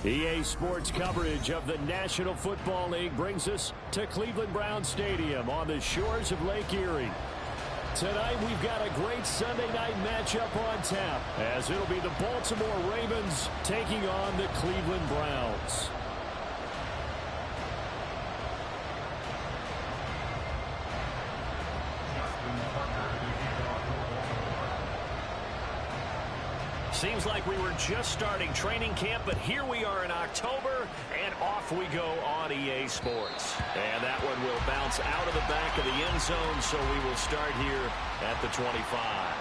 EA Sports coverage of the National Football League brings us to Cleveland Browns Stadium on the shores of Lake Erie. Tonight we've got a great Sunday night matchup on tap, as it'll be the Baltimore Ravens taking on the Cleveland Browns. Seems like we were just starting training camp, but here we are in October, and off we go on EA Sports. And that one will bounce out of the back of the end zone, so we will start here at the 25.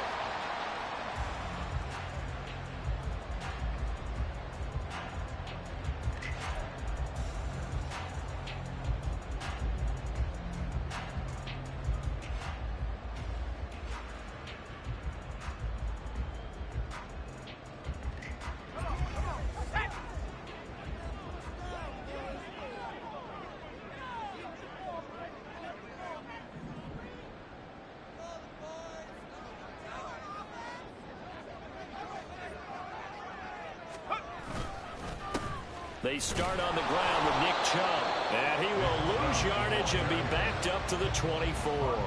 They start on the ground with Nick Chubb, and he will lose yardage and be backed up to the 24.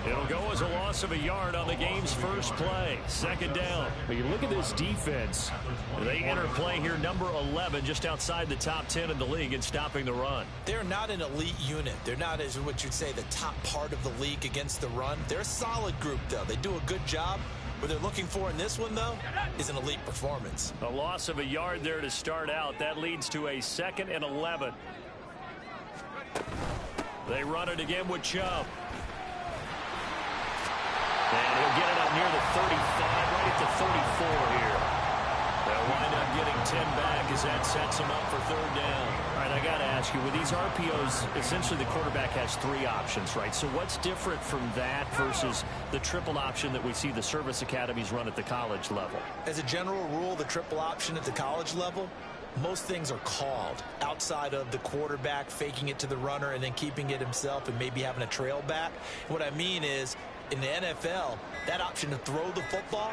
It'll go as a loss of a yard on the game's first play. Second down. When you look at this defense, they enter play here number 11, just outside the top 10 in the league in stopping the run. They're not an elite unit. They're not, as what you'd say, the top part of the league against the run. They're a solid group, though. They do a good job. What they're looking for in this one, though, is an elite performance. A loss of a yard there to start out. That leads to a 2nd and 11. They run it again with Chubb. And he'll get it up near the 35, right at the 34 here. They'll wind up getting 10 back as that sets him up for third down. All right, I got to ask you, with these RPOs, essentially the quarterback has 3 options, right? So what's different from that versus the triple option that we see the service academies run at the college level? As a general rule, the triple option at the college level, most things are called outside of the quarterback faking it to the runner and then keeping it himself and maybe having a trail back. What I mean is, in the NFL, that option to throw the football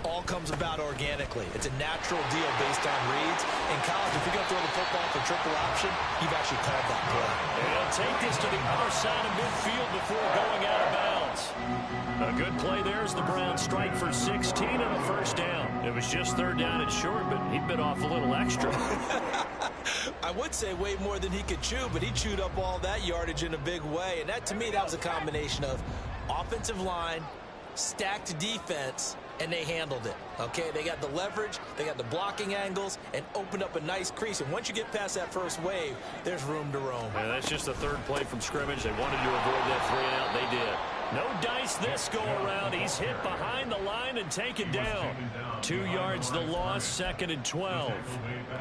all comes about organically. It's a natural deal based on reads. In college, if you're going to throw the football for triple option, you've actually called that play. And he'll take this to the other side of midfield before going out of bounds. A good play there as the Browns strike for 16 and a first down. It was just third down and short, but he bit off a little extra. I would say way more than he could chew, but he chewed up all that yardage in a big way. And that, to me, that was a combination of offensive line, stacked defense, and they handled it. Okay, they got the leverage, they got the blocking angles, and opened up a nice crease. And once you get past that first wave, there's room to roam. And that's just the third play from scrimmage. They wanted to avoid that 3-and-out. They did. No dice this go-around. He's hit behind the line and taken down. 2 yards the loss, 2nd and 12.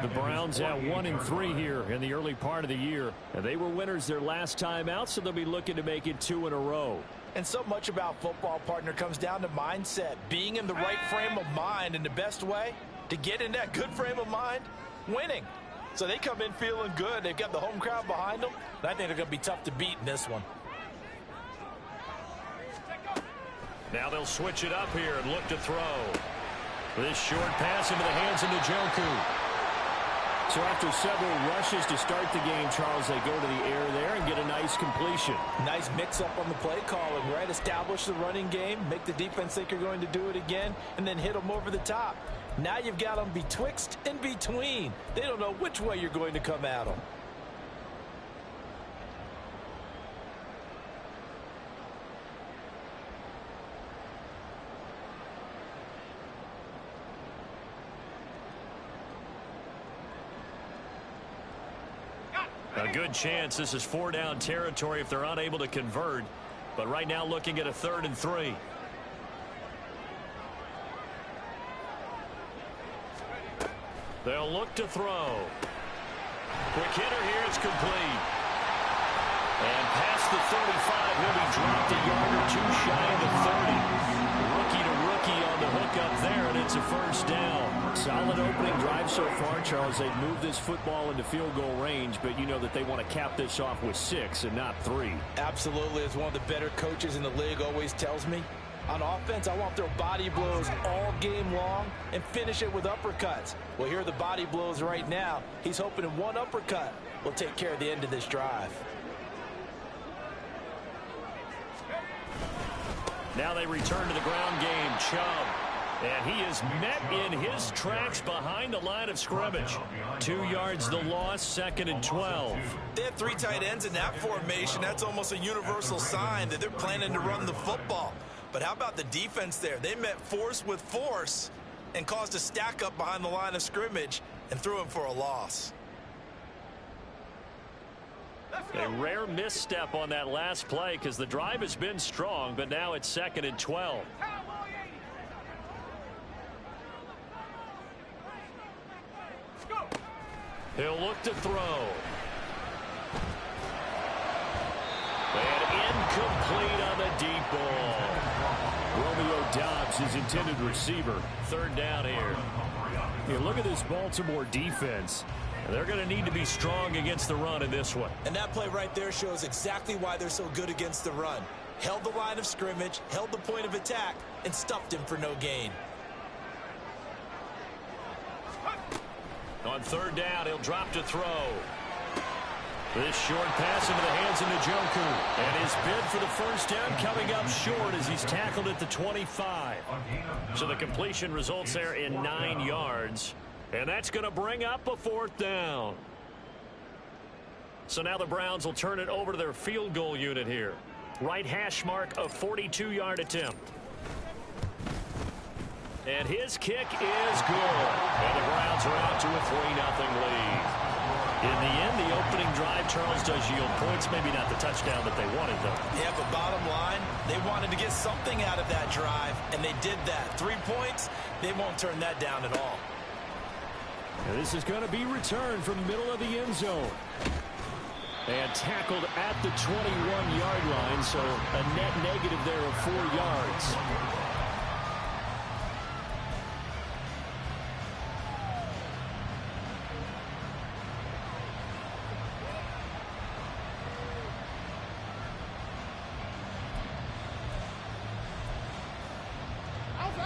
The Browns at 1-3 here in the early part of the year. And they were winners their last time out, so they'll be looking to make it 2 in a row. And so much about football, partner, comes down to mindset. Being in the right frame of mind, and the best way to get in that good frame of mind, winning. So they come in feeling good. They've got the home crowd behind them. And I think they're going to be tough to beat in this one. Now they'll switch it up here and look to throw. This short pass into the hands of Njoku. So after several rushes to start the game, Charles, they go to the air there and get a nice completion. Nice mix-up on the play calling, right? Establish the running game, make the defense think you're going to do it again, and then hit them over the top. Now you've got them betwixt and between. They don't know which way you're going to come at them. A good chance this is 4-down territory if they're unable to convert. But right now looking at a 3rd and 3. They'll look to throw. Quick hitter here. It's complete. And past the 35, he'll be dropped a yard or 2 shy of the 30. Rookie to rookie on the hook up there, and it's a first down. Solid opening drive so far, Charles. They've moved this football into field goal range, but you know that they want to cap this off with 6 and not 3. Absolutely. As one of the better coaches in the league always tells me, On offense, I want their body blows all game long and finish it with uppercuts. Well, here are the body blows right now. He's hoping in one uppercut will take care of the end of this drive. Now they return to the ground game. Chubb. And he is met in his tracks behind the line of scrimmage. 2 yards the loss, 2nd and 12. They have 3 tight ends in that formation. That's almost a universal sign that they're planning to run the football. But how about the defense there? They met force with force and caused a stack up behind the line of scrimmage and threw him for a loss. A rare misstep on that last play because the drive has been strong, but now it's 2nd and 12. He'll look to throw. And incomplete on the deep ball. Romeo Doubs, his intended receiver. 3rd down here. Yeah, look at this Baltimore defense. They're going to need to be strong against the run in this one. And that play right there shows exactly why they're so good against the run. Held the line of scrimmage, held the point of attack, and stuffed him for no gain. On 3rd down, he'll drop to throw. This short pass into the hands of Njoku. And his bid for the 1st down coming up short as he's tackled at the 25. So the completion results there in 9 yards. And that's going to bring up a 4th down. So now the Browns will turn it over to their field goal unit here. Right hash mark, a 42-yard attempt. And his kick is good. And the Browns are out to a 3-0 lead. In the end, the opening drive, Charles, does yield points. Maybe not the touchdown that they wanted, though. Yeah, but bottom line, they wanted to get something out of that drive, and they did that. 3 points, they won't turn that down at all. And this is going to be returned from the middle of the end zone. And tackled at the 21-yard line, so a net negative there of 4 yards.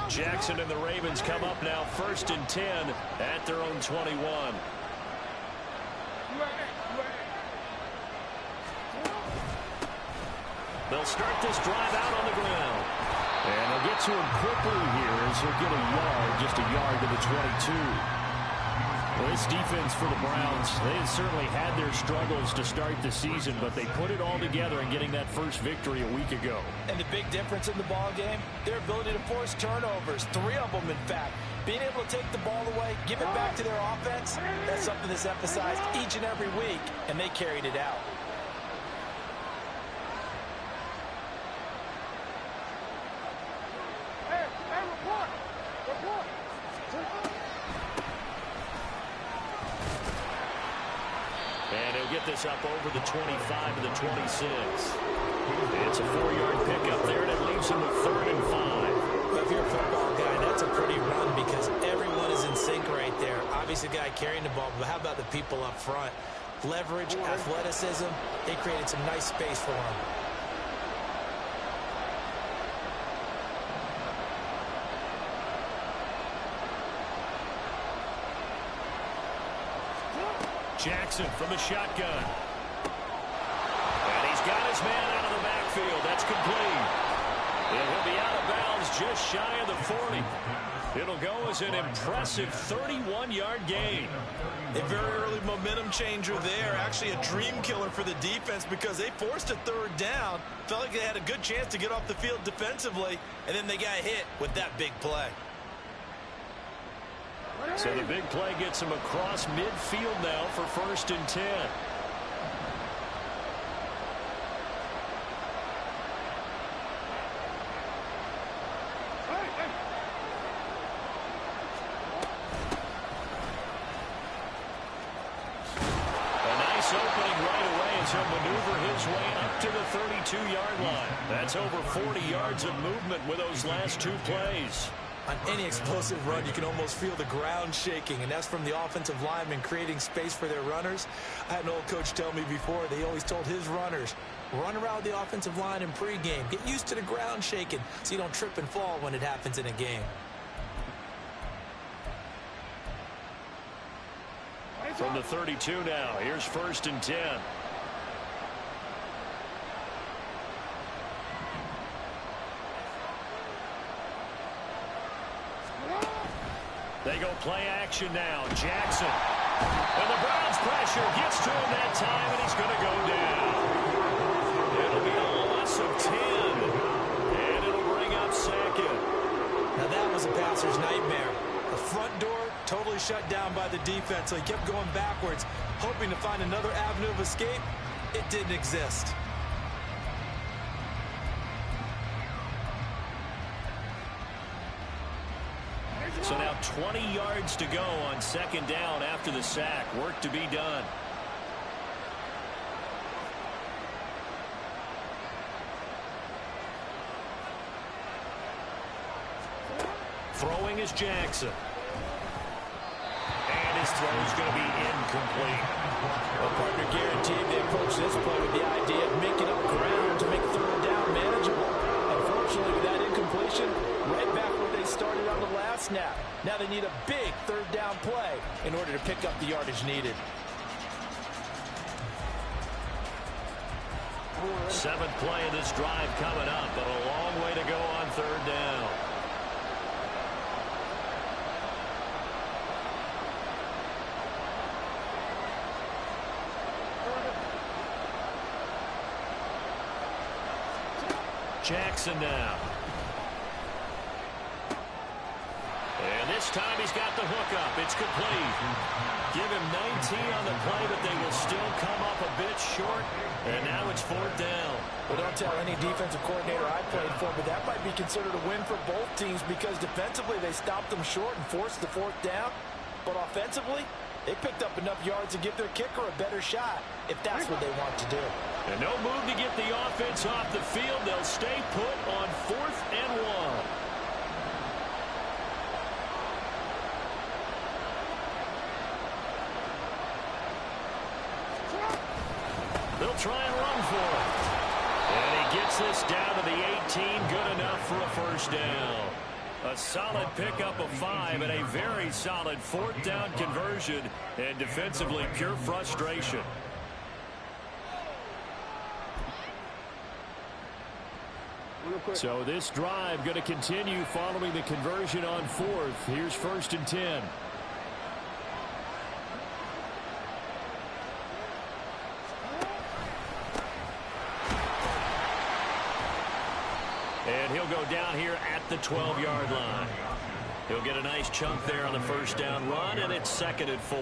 Jackson and the Ravens come up now 1st and 10 at their own 21. They'll start this drive out on the ground. And they'll get to him quickly here as he'll get a yard, just a yard to the 22. Well, this defense for the Browns, they have certainly had their struggles to start the season, but they put it all together in getting that first victory a week ago. And the big difference in the ball game, their ability to force turnovers, 3 of them in fact. Being able to take the ball away, give it back to their offense, that's something that's emphasized each and every week, and they carried it out. And he'll get this up over the 25 to the 26. It's a 4-yard pickup there, and it leaves him with 3rd and 5. Well, if you're a football guy, that's a pretty run because everyone is in sync right there. Obviously, the guy carrying the ball, but how about the people up front? Leverage, athleticism, they created some nice space for him. Jackson from the shotgun. And he's got his man out of the backfield. That's complete. And he'll be out of bounds just shy of the 40. It'll go as an impressive 31-yard gain. A very early momentum changer there. Actually a dream killer for the defense because they forced a 3rd down. Felt like they had a good chance to get off the field defensively, and then they got hit with that big play. So the big play gets him across midfield now for 1st and 10. A nice opening right away as he'll maneuver his way up to the 32-yard line. That's over 40 yards of movement with those last 2 plays. On any explosive run, you can almost feel the ground shaking, and that's from the offensive linemen creating space for their runners. I had an old coach tell me before, they always told his runners, Run around the offensive line in pregame. Get used to the ground shaking so you don't trip and fall when it happens in a game. From the 32 now, here's 1st and 10. They go play action now. Jackson. And the Browns pressure gets to him that time, and he's going to go down. It'll be a loss of 10. And it'll bring up 2nd. Now that was a passer's nightmare. The front door totally shut down by the defense, so he kept going backwards, hoping to find another avenue of escape. It didn't exist. So now 20 yards to go on 2nd down after the sack. Work to be done. Throwing is Jackson. And his throw is going to be incomplete. Well, partner guaranteed they approach this play with the idea of making up ground to make 3rd down manageable. Unfortunately, with that incompletion, right back where they started on the last snap. Now they need a big 3rd down play in order to pick up the yardage needed. 7th play of this drive coming up, but a long way to go on 3rd down. Jackson now. And this time he's got the hook up. It's complete. Give him 19 on the play, but they will still come up a bit short. And now it's 4th down. Well, don't tell any defensive coordinator I played for, but that might be considered a win for both teams because defensively they stopped them short and forced the 4th down. But offensively, they picked up enough yards to give their kicker a better shot if that's what they want to do. And no move to get the offense off the field. They'll stay put on 4th and 1. They'll try and run for it. And he gets this down to the 18. Good enough for a 1st down. A solid pickup of 5 and a very solid 4th down conversion. And defensively, pure frustration. So this drive going to continue following the conversion on 4th. Here's 1st and 10. And he'll go down here at the 12-yard line. He'll get a nice chunk there on the 1st down run, and it's 2nd and 4.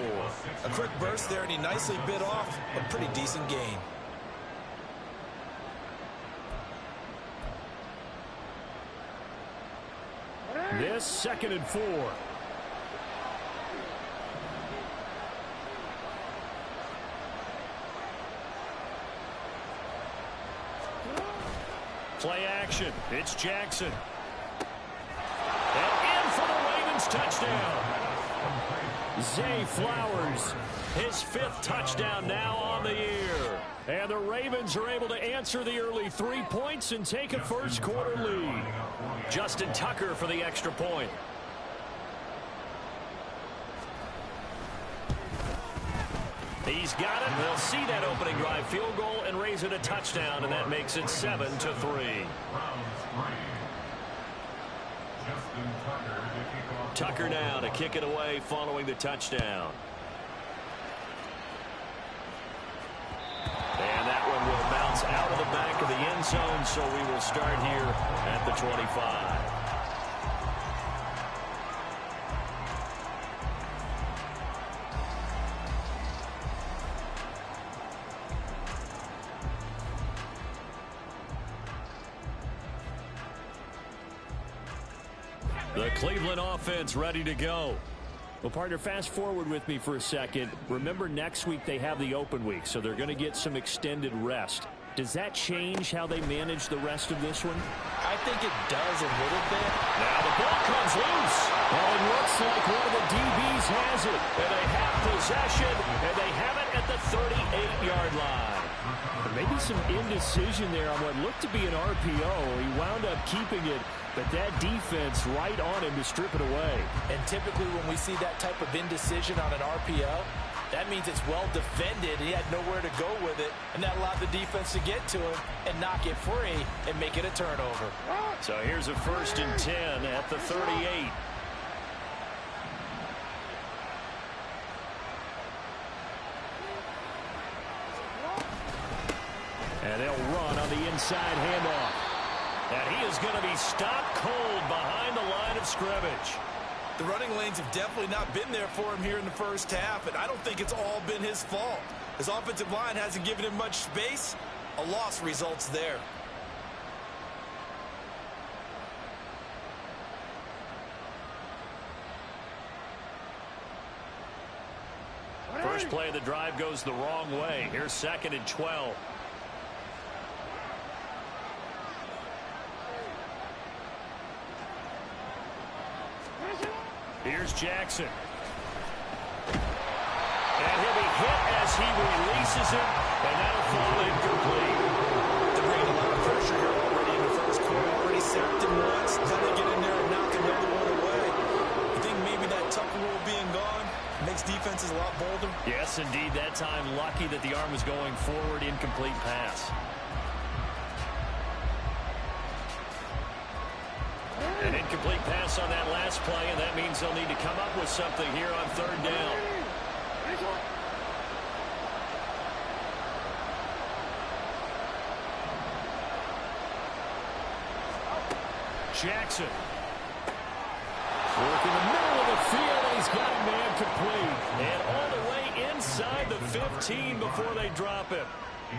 A quick burst there, and he nicely bit off a pretty decent gain. This 2nd and 4. Play action. It's Jackson. And in for the Ravens touchdown. Zay Flowers, his 5th touchdown now on the year. And the Ravens are able to answer the early 3 points and take a first-quarter lead. Justin Tucker for the extra point. He's got it. They'll see that opening drive field goal and raise it a touchdown, and that makes it 7-3. Tucker now to kick it away following the touchdown. And that one will bounce out of the back of the end zone, so we will start here at the 25. The Cleveland offense ready to go. Well, partner, fast forward with me for a second. Remember, next week they have the open week, so they're going to get some extended rest. Does that change how they manage the rest of this one? I think it does a little bit. Now the ball comes loose. Well, it looks like one of the DBs has it. And they have possession, and they have it at the 38-yard line. Maybe some indecision there on what looked to be an RPO. He wound up keeping it, but that defense right on him to strip it away. And typically when we see that type of indecision on an RPO, that means it's well defended. He had nowhere to go with it, and that allowed the defense to get to him and knock it free and make it a turnover. So here's a 1st and 10 at the 38. And they'll run on the inside handoff. And he is going to be stopped cold behind the line of scrimmage. The running lanes have definitely not been there for him here in the first half, and I don't think it's all been his fault. His offensive line hasn't given him much space. A loss results there. First play of the drive goes the wrong way. Here's 2nd and 12. Here's Jackson. And he'll be hit as he releases it, and that'll fall incomplete. They're bringing a lot of pressure here already in the first quarter. Already sacked him once. Then they get in there and knock another one away. I think maybe that Tucker rule being gone makes defenses a lot bolder. Yes, indeed. That time, lucky that the arm was going forward. Incomplete pass. An incomplete pass on that last play, and that means they'll need to come up with something here on 3rd down. Jackson. Work in the middle of the field, and he's got a man complete. And all the way inside the 15 before they drop him.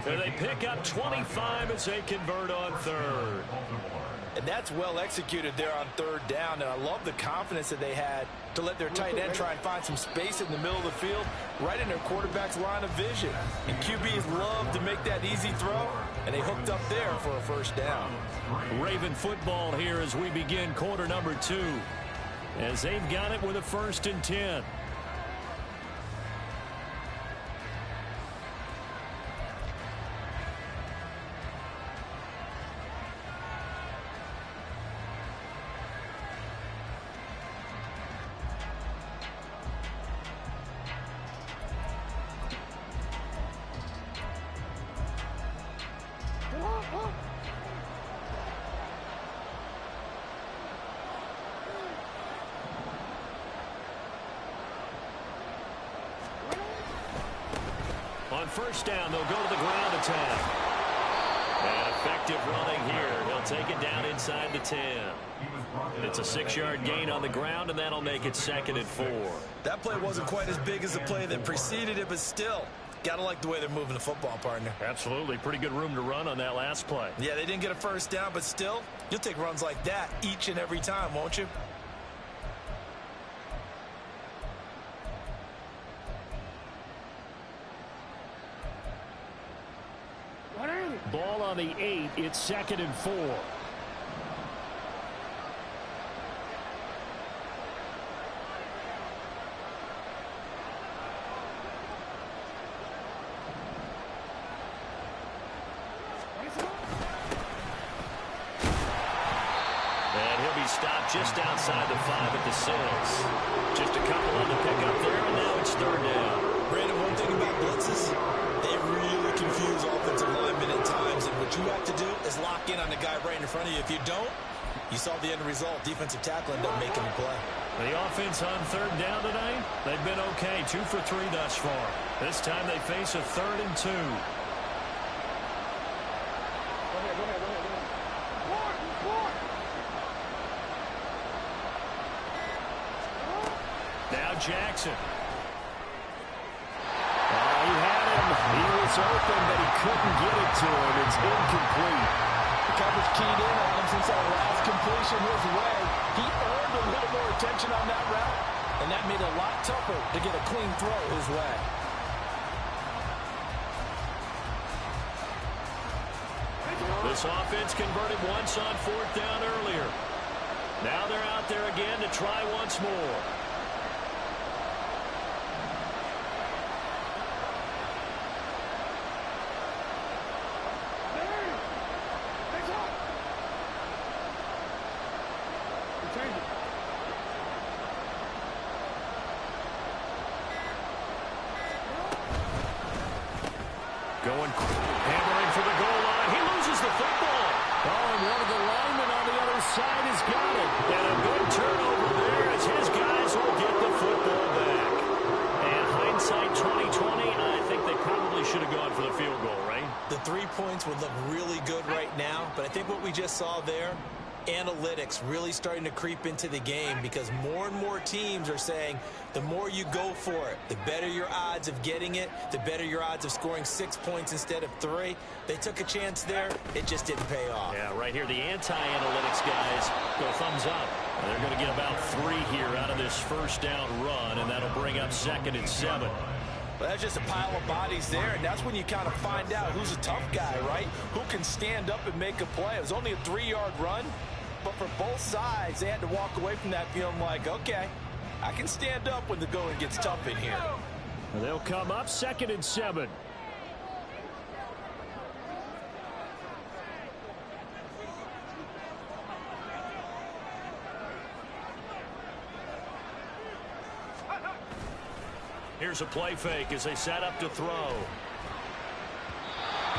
And they pick up 25 as they convert on 3rd. And that's well executed there on 3rd down. And I love the confidence that they had to let their tight end try and find some space in the middle of the field, right in their quarterback's line of vision. And QBs love to make that easy throw, and they hooked up there for a 1st down. Raven football here as we begin quarter number 2, as they've got it with a 1st and 10. On 1st down, they'll go to the ground attack. And effective running here. He'll take it down inside the 10. It's a 6-yard gain on the ground, and that'll make it 2nd and 4. That play wasn't quite as big as the play that preceded it, but still, got to like the way they're moving the football, partner. Absolutely. Pretty good room to run on that last play. Yeah, they didn't get a 1st down, but still, you'll take runs like that each and every time, won't you? Ball on the 8. It's 2nd and 4. And he'll be stopped just outside the 5 at the 6. Just a couple on the pickup there, and now it's 3rd down. Brandon, one thing about blitzes, they really confuse offensive linemen at times, and what you have to do is lock in on the guy right in front of you. If you don't, you saw the end result. Defensive tackle ended up making the play. The offense on 3rd down tonight, they've been okay. 2 for 3 thus far. This time they face a 3rd and 2. Now Jackson. He had him. He was open, but he couldn't get it to him. It's incomplete. The coverage keyed in on him since that last completion his way. He earned a little more attention on that route, and that made it a lot tougher to get a clean throw his way. This offense converted once on 4th down earlier. Now they're out there again to try once more. Going, hammering for the goal line. He loses the football. Oh, and one of the linemen on the other side has got it. And a good turnover there as his guys will get the football back. And hindsight 2020, I think they probably should have gone for the field goal, right? The 3 points would look really good right now, but I think what we just saw there, analytics really starting to creep into the game, because more and more teams are saying the more you go for it, the better your odds of getting it, the better your odds of scoring 6 points instead of 3. They took a chance there. It just didn't pay off. Yeah, right here, the anti-analytics guys go thumbs up. And they're going to get about 3 here out of this first down run, and that'll bring up 2nd and 7. Well, that's just a pile of bodies there, and that's when you kind of find out who's a tough guy, right? Who can stand up and make a play. It was only a 3-yard run, but for both sides, they had to walk away from that feeling like, okay, I can stand up when the going gets tough in here. They'll come up 2nd and 7. Here's a play fake as they set up to throw.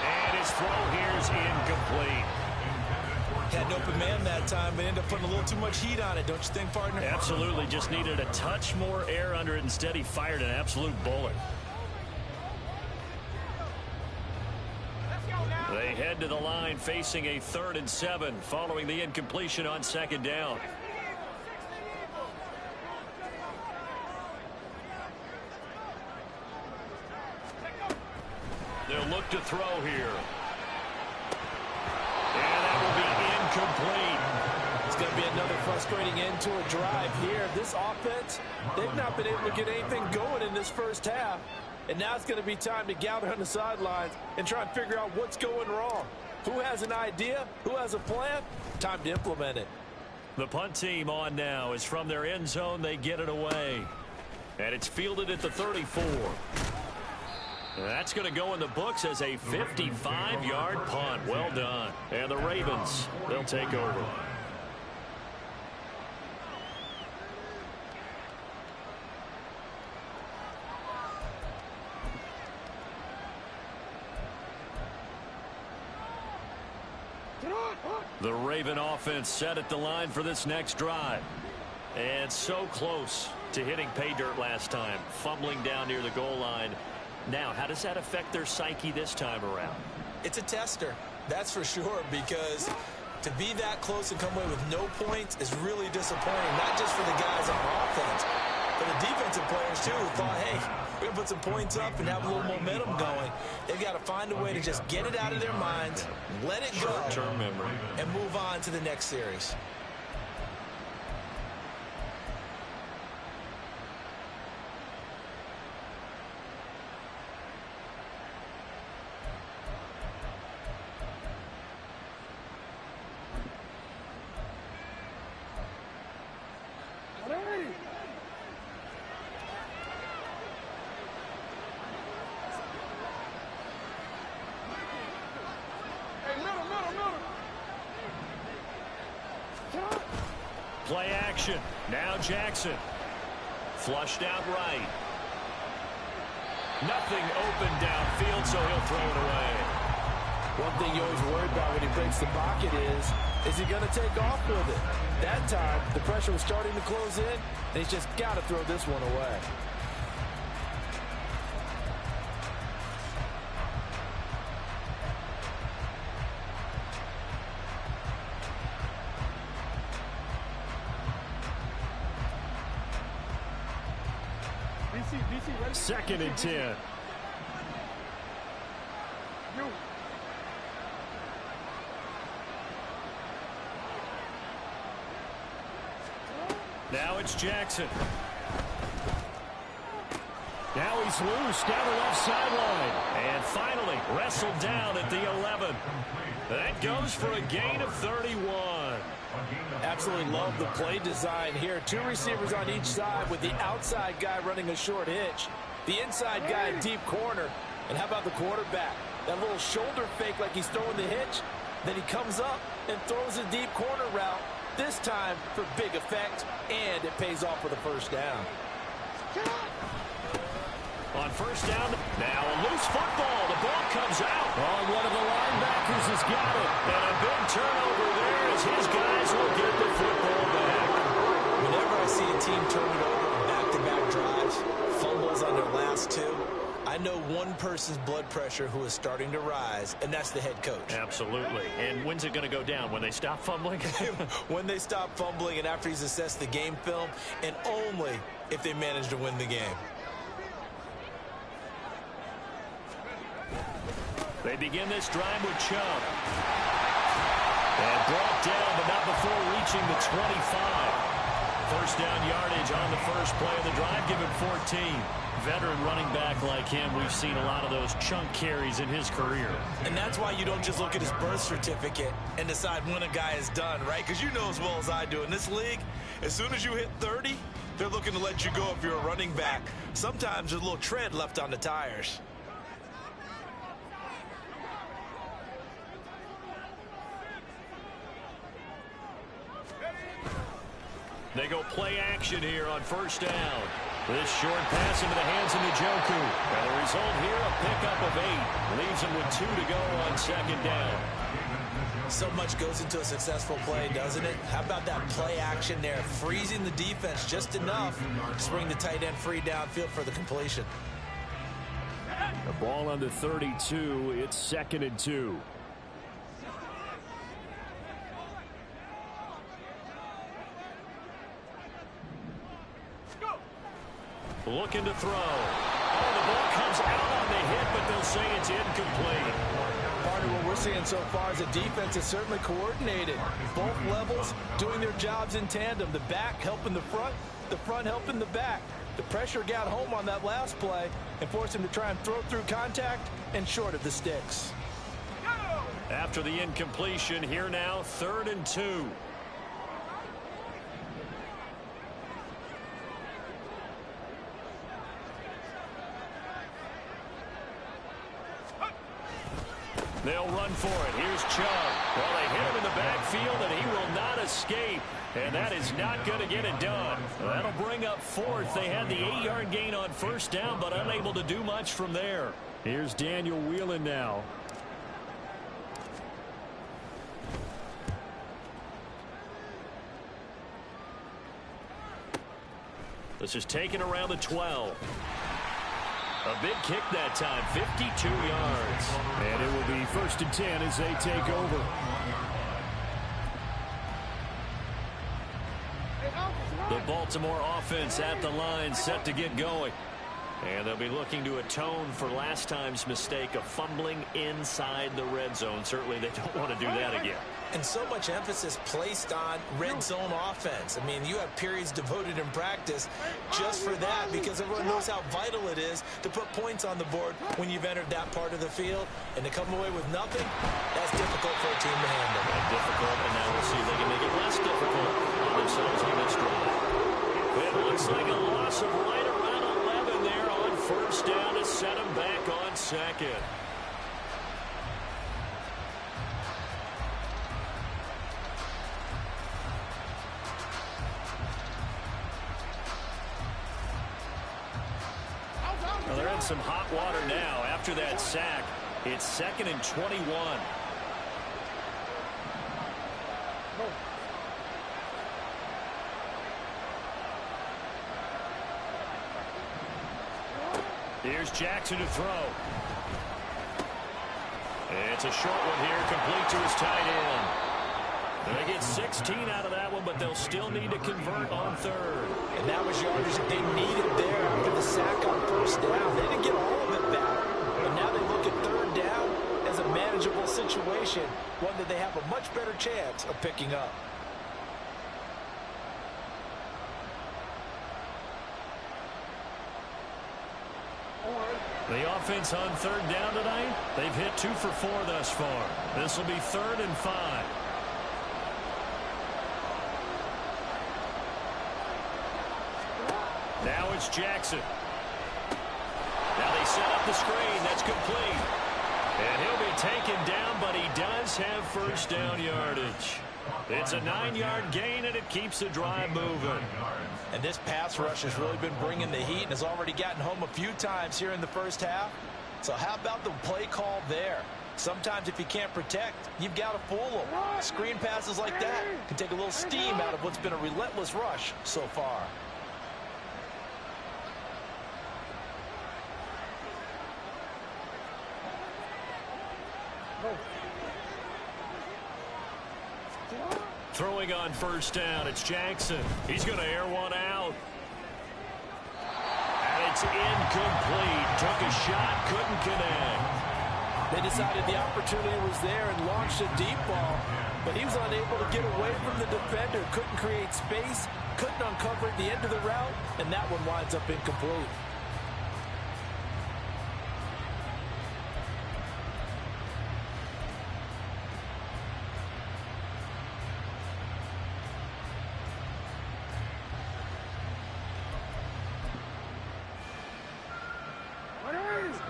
And his throw here's incomplete. Had an open man that time, but ended up putting a little too much heat on it, don't you think, partner? Absolutely. Just needed a touch more air under it. Instead, he fired an absolute bullet. They head to the line facing a 3rd and 7 following the incompletion on 2nd down. They'll look to throw here. And that will be incomplete. It's going to be another frustrating end to a drive here. This offense, they've not been able to get anything going in this first half. And now it's going to be time to gather on the sidelines and try and figure out what's going wrong. Who has an idea? Who has a plan? Time to implement it. The punt team on now is from their end zone. They get it away. And it's fielded at the 34. That's going to go in the books as a 55-yard punt. Well done. And the Ravens, they'll take over. The Raven offense set at the line for this next drive. And so close to hitting pay dirt last time, fumbling down near the goal line. Now, how does that affect their psyche this time around? It's a tester, that's for sure, because to be that close and come away with no points is really disappointing, not just for the guys on offense, but the defensive players, too, who thought, hey, we're going to put some points up and have a little momentum going. They've got to find a way to just get it out of their minds, let it go, short-term memory, and move on to the next series. Play action. Now Jackson. Flushed out right. Nothing open downfield, so he'll throw it away. One thing you always worry about when he breaks the pocket is he going to take off with it? That time, the pressure was starting to close in, and he's just got to throw this one away. Second and 10. Now it's Jackson. Now he's loose down the left sideline. And finally wrestled down at the 11. That goes for a gain of 31. Absolutely love the play design here. 2 receivers on each side with the outside guy running a short hitch. The inside guy in deep corner. And how about the quarterback? That little shoulder fake like he's throwing the hitch. Then he comes up and throws a deep corner route. This time for big effect. And it pays off with a first down. On first down, now a loose football. The ball comes out. Oh, one of the linebackers has got it. And a big turnover there as his guys will get the football back. Whenever I see a team turn it over on back-to-back drives, fumbles on their last two, I know one person's blood pressure who is starting to rise, and that's the head coach. Absolutely. And when's it going to go down? When they stop fumbling? When they stop fumbling and after he's assessed the game film, and only if they manage to win the game. They begin this drive with Chubb. And brought down, but not before reaching the 25. First down yardage on the first play of the drive, give him 14. Veteran running back like him, we've seen a lot of those chunk carries in his career. And that's why you don't just look at his birth certificate and decide when a guy is done, right? Because you know as well as I do, in this league, as soon as you hit 30, they're looking to let you go if you're a running back. Sometimes there's a little tread left on the tires. They go play action here on first down. This short pass into the hands of Njoku. And the result here, a pickup of 8. Leaves him with 2 to go on second down. So much goes into a successful play, doesn't it? How about that play action there? Freezing the defense just enough to bring the tight end free downfield for the completion. The ball on the 32. It's 2nd and 2. Looking to throw. Oh, the ball comes out on the hit, but they'll say it's incomplete. Part of what we're seeing so far is the defense is certainly coordinated. Both levels doing their jobs in tandem. The back helping the front helping the back. The pressure got home on that last play and forced him to try and throw through contact and short of the sticks. After the incompletion, here now, 3rd and 2. They'll run for it. Here's Chubb. Well, they hit him in the backfield, and he will not escape. And that is not going to get it done. That'll bring up 4th. They had the 8-yard gain on first down, but unable to do much from there. Here's Daniel Whelan now. This is taken around the 12. A big kick that time, 52 yards. And it will be 1st and 10 as they take over. The Baltimore offense at the line, set to get going. And they'll be looking to atone for last time's mistake of fumbling inside the red zone. Certainly they don't want to do that again. And so much emphasis placed on red zone offense. I mean, you have periods devoted in practice just for that because everyone knows how vital it is to put points on the board when you've entered that part of the field. And to come away with nothing, that's difficult for a team to handle. Difficult, and now we'll see if they can make it less difficult on themselves on this drive. It looks like a loss of right around 11 there on first down to set them back on 2nd. Well, they're in some hot water now after that sack. It's 2nd and 21. Here's Jackson to throw. It's a short one here, complete to his tight end. They get 16 out of that one, but they'll still need to convert on 3rd. And that was yardage that they needed there after the sack on first down. They didn't get all of it back, but now they look at 3rd down as a manageable situation, one that they have a much better chance of picking up. The offense on 3rd down tonight, they've hit 2 for 4 thus far. This will be 3rd and 5. Now it's Jackson. Now they set up the screen. That's complete. And he'll be taken down, but he does have first down yardage. It's a 9-yard gain, and it keeps the drive moving. And this pass rush has really been bringing the heat and has already gotten home a few times here in the first half. So how about the play call there? Sometimes if you can't protect, you've got to fool them. Screen passes like that can take a little steam out of what's been a relentless rush so far. Throwing on first down, it's Jackson. He's going to air one out. And it's incomplete. Took a shot, couldn't connect. They decided the opportunity was there and launched a deep ball, but he was unable to get away from the defender. Couldn't create space, couldn't uncover the end of the route, and that one winds up incomplete.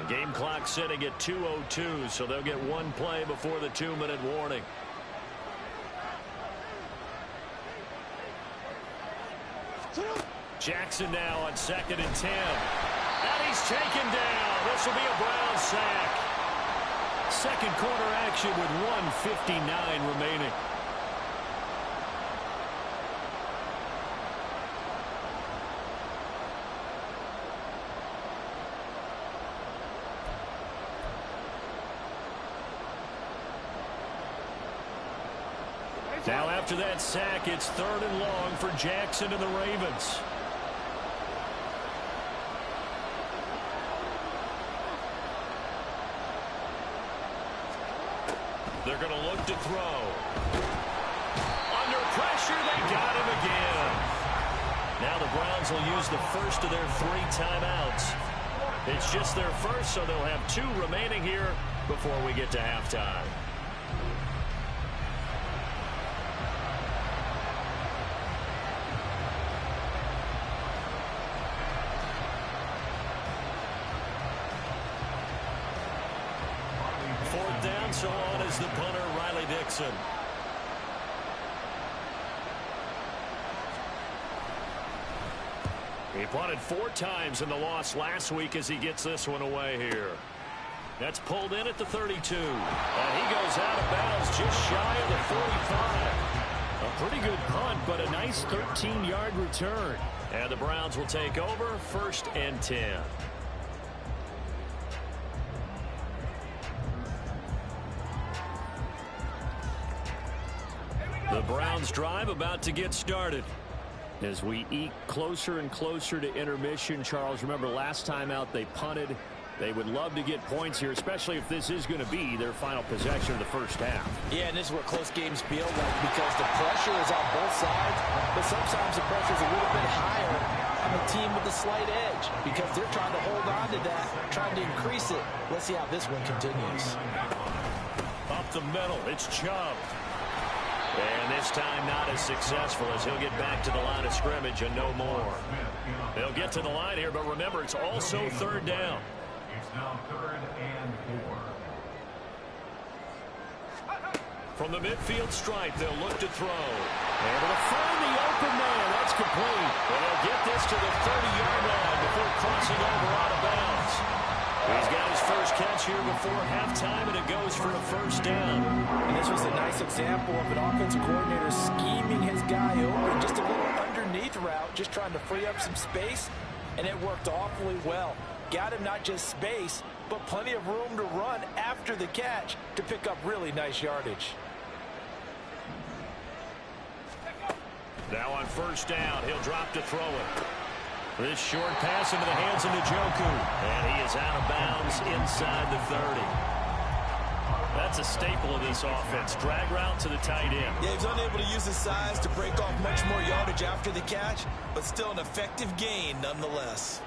Game clock sitting at 2:02, so they'll get one play before the 2-minute warning. Jackson now on 2nd and 10. And he's taken down. This will be a Brown sack. Second quarter action with 1:59 remaining. Now after that sack, it's 3rd and long for Jackson and the Ravens. They're going to look to throw. Under pressure, they got him again. Now the Browns will use the first of their 3 timeouts. It's just their first, so they'll have 2 remaining here before we get to halftime. So on is the punter, Riley Dixon. He punted 4 times in the loss last week as he gets this one away here. That's pulled in at the 32. And he goes out of bounds just shy of the 45. A pretty good punt, but a nice 13-yard return. And the Browns will take over 1st and 10. The Browns drive about to get started. As we eke closer and closer to intermission, Charles, remember last time out they punted. They would love to get points here, especially if this is going to be their final possession of the first half. Yeah, and this is what close games feel like because the pressure is on both sides, but sometimes the pressure is a little bit higher on the team with the slight edge because they're trying to hold on to that, trying to increase it. Let's see how this one continues. Up the middle, it's Chubb. And this time not as successful as he'll get back to the line of scrimmage and no more. They'll get to the line here, but remember, it's also 3rd down. It's now 3rd and 4. From the midfield stripe, they'll look to throw. Able to find the open man. That's complete. And they'll get this to the 30-yard line before crossing over out of bounds. He's got his first catch here before halftime, and it goes for a 1st down. And this was a nice example of an offensive coordinator scheming his guy open, just a little underneath route, just trying to free up some space, and it worked awfully well. Got him not just space, but plenty of room to run after the catch to pick up really nice yardage. Now on 1st down, he'll drop to throw it. This short pass into the hands of Njoku. And he is out of bounds inside the 30. That's a staple of this offense. Drag route to the tight end. Yeah, he's unable to use his size to break off much more yardage after the catch, but still an effective gain nonetheless.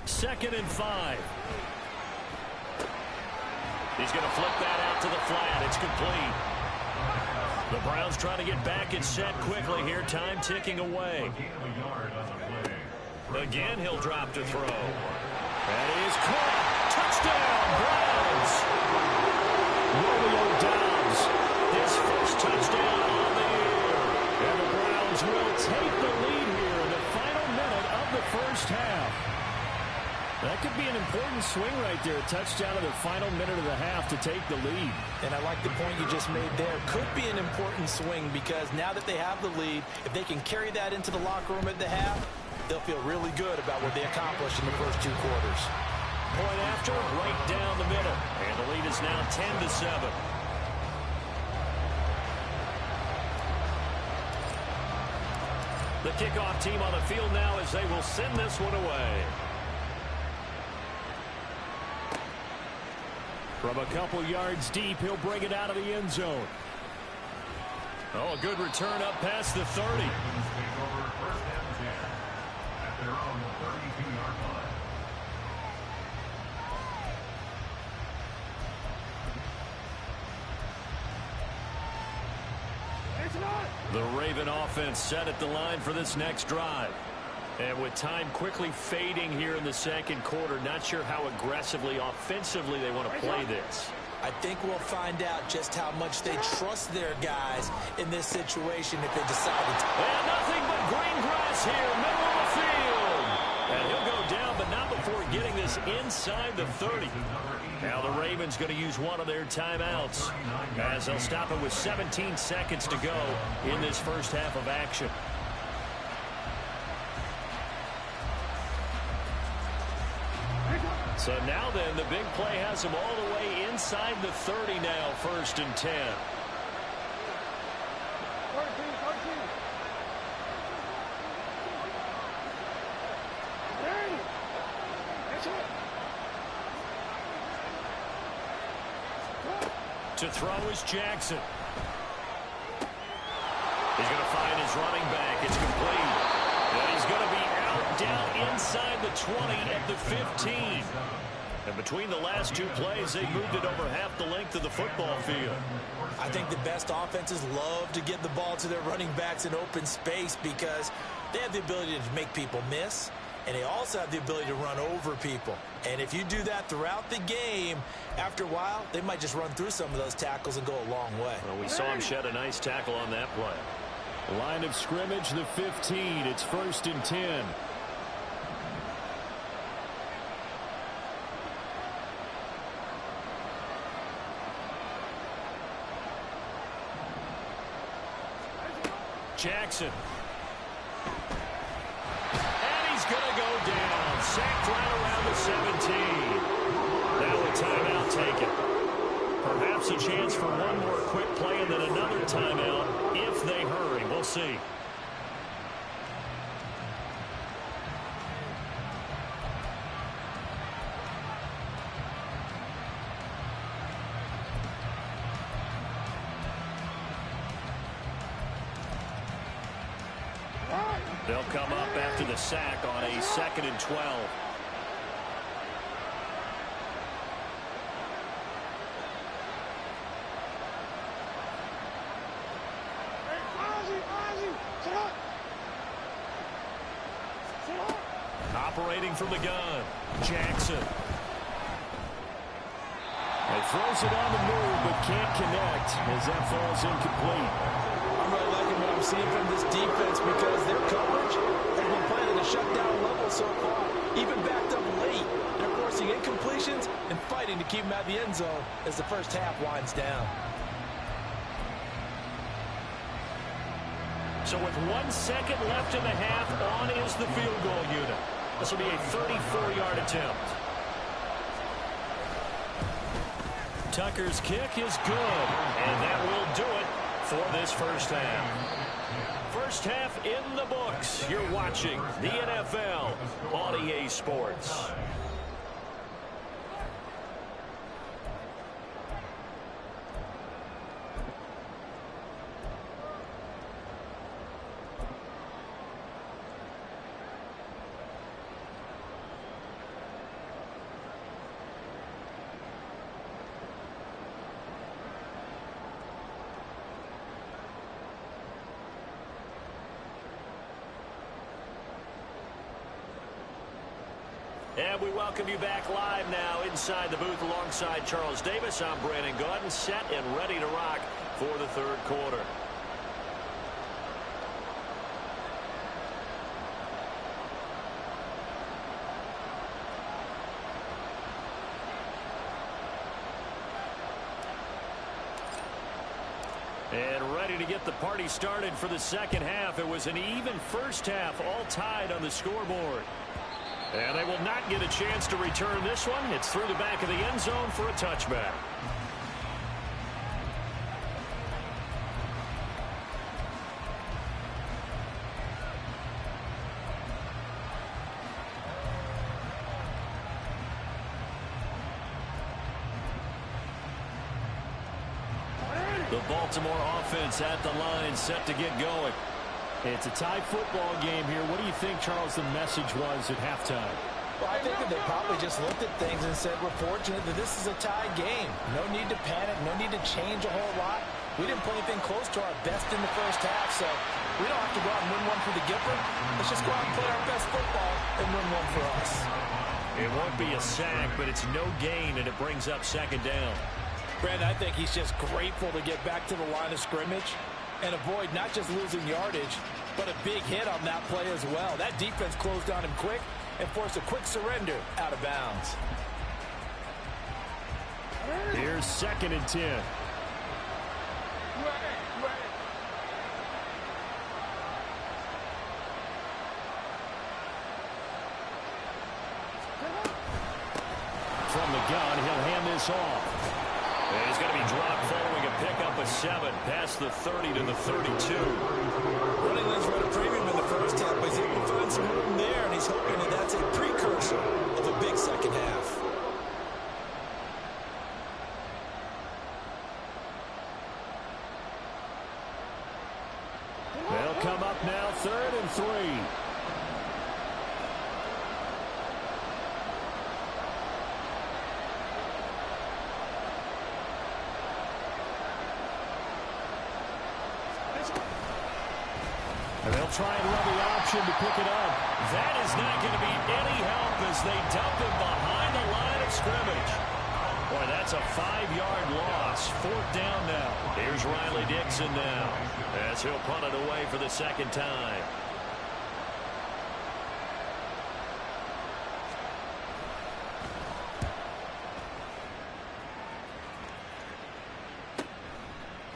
Second and 5. He's going to flip that out to the flat. It's complete. The Browns trying to get back and set quickly here. Time ticking away. Again, he'll drop to throw. That is caught. Touchdown, Browns. Romeo down take the lead here in the final minute of the first half. That could be an important swing right there. A touchdown in the final minute of the half to take the lead. And I like the point you just made there. Could be an important swing because now that they have the lead, if they can carry that into the locker room at the half, they'll feel really good about what they accomplished in the first 2 quarters. Point after, right down the middle. And the lead is now 10-7. The kickoff team on the field now as they will send this one away. From a couple yards deep, he'll bring it out of the end zone. Oh, a good return up past the 30. Take over first and 10 at their own 32-yard line. The Raven offense set at the line for this next drive. And with time quickly fading here in the second quarter, not sure how aggressively, offensively they want to play this. I think we'll find out just how much they trust their guys in this situation if they decide to. And nothing but green grass here, middle of the field. And he'll go down, but not before getting this inside the 30. Now the Ravens going to use one of their timeouts as they'll stop it with 17 seconds to go in this first half of action. So now then, the big play has them all the way inside the 30 now, 1st and 10. To throw is Jackson. He's going to find his running back. It's complete. And he's going to be out down inside the 20 at the 15. And between the last 2 plays, they moved it over half the length of the football field. I think the best offenses love to get the ball to their running backs in open space because they have the ability to make people miss, and they also have the ability to run over people. And if you do that throughout the game, after a while, they might just run through some of those tackles and go a long way. Well, we saw him shed a nice tackle on that play. Line of scrimmage, the 15. It's 1st and 10. Jackson. And he's going to go down. Sacked right around the 17. Now a timeout taken. Perhaps a chance for one more quick play and then another timeout if they hurry. We'll see. They'll come up after the sack on a 2nd and 12. Operating from the gun, Jackson. He throws it on the move, but can't connect as that falls incomplete. I'm really liking what I'm seeing from this defense because their coverage has been playing at a shutdown level so far. Even backed up late, they're forcing incompletions and fighting to keep them out of the end zone as the first half winds down. So with 1 second left in the half, on is the field goal unit. This will be a 34-yard attempt. Tucker's kick is good, and that will do it for this first half. First half in the books. You're watching the NFL on EA Sports. And we welcome you back live now inside the booth alongside Charles Davis. I'm Brandon Gaudin, set and ready to rock for the third quarter. And ready to get the party started for the second half. It was an even first half, all tied on the scoreboard. And they will not get a chance to return this one. It's through the back of the end zone for a touchback. The Baltimore offense at the line, set to get going. It's a tie football game here. What do you think, Charles, the message was at halftime? Well, I think that they probably just looked at things and said, we're fortunate that this is a tie game. No need to panic, no need to change a whole lot. We didn't play anything close to our best in the first half, so we don't have to go out and win one for the Gipper. Let's just go out and play our best football and win one for us. It won't be a sack, but it's no gain, and it brings up second down. Brandon, I think he's just grateful to get back to the line of scrimmage and avoid not just losing yardage, but a big hit on that play as well. That defense closed on him quick and forced a quick surrender out of bounds. Here's 2nd and 10. From the gun, he'll hand this off. And he's going to be dropped following a pickup of 7 past the 30 to the 32. Running lanes were at a premium in the first half, but he's able to find some room there, and he's hoping that that's a precursor of a big second half. They'll come up now, 3rd and 3. And they'll try and run the option to pick it up. That is not going to be any help as they dump him behind the line of scrimmage. Boy, that's a 5-yard loss. 4th down now. Here's Riley Dixon now as he'll punt it away for the second time.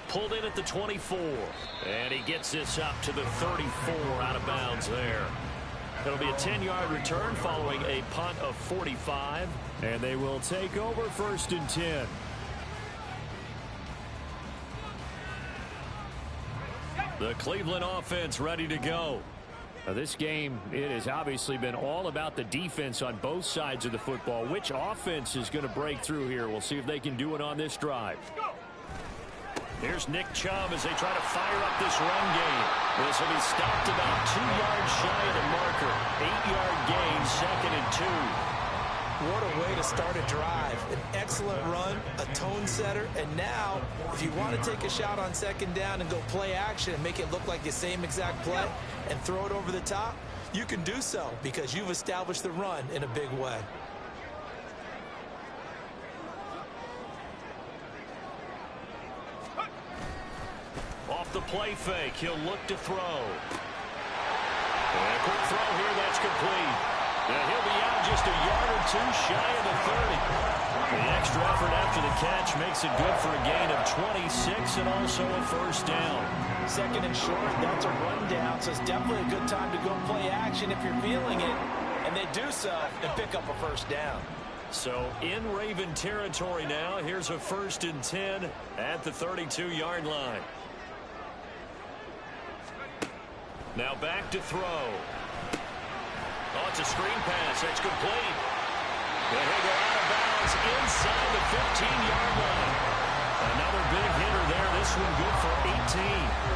Pulled in at the 24. And he gets this up to the 34 out of bounds there. It'll be a 10-yard return following a punt of 45. And they will take over 1st and 10. The Cleveland offense ready to go. Now this game, it has obviously been all about the defense on both sides of the football. Which offense is going to break through here? We'll see if they can do it on this drive. Here's Nick Chubb as they try to fire up this run game. This will be stopped about 2 yards shy of the marker. 8-yard gain, 2nd and 2. What a way to start a drive. An excellent run, a tone setter, and now, if you want to take a shot on 2nd down and go play action and make it look like the same exact play and throw it over the top, you can do so because you've established the run in a big way. Off the play fake, he'll look to throw. And a quick throw here, that's complete. And he'll be out just a yard or 2 shy of the 30. The extra effort after the catch makes it good for a gain of 26 and also a 1st down. 2nd and short, that's a run down, so it's definitely a good time to go play action if you're feeling it. And they do so and pick up a 1st down. So in Raven territory now, here's a 1st and 10 at the 32-yard line. Now back to throw. Oh, it's a screen pass. That's complete. And he'll go out of bounds inside the 15-yard line. Another big hitter there. This one good for 18.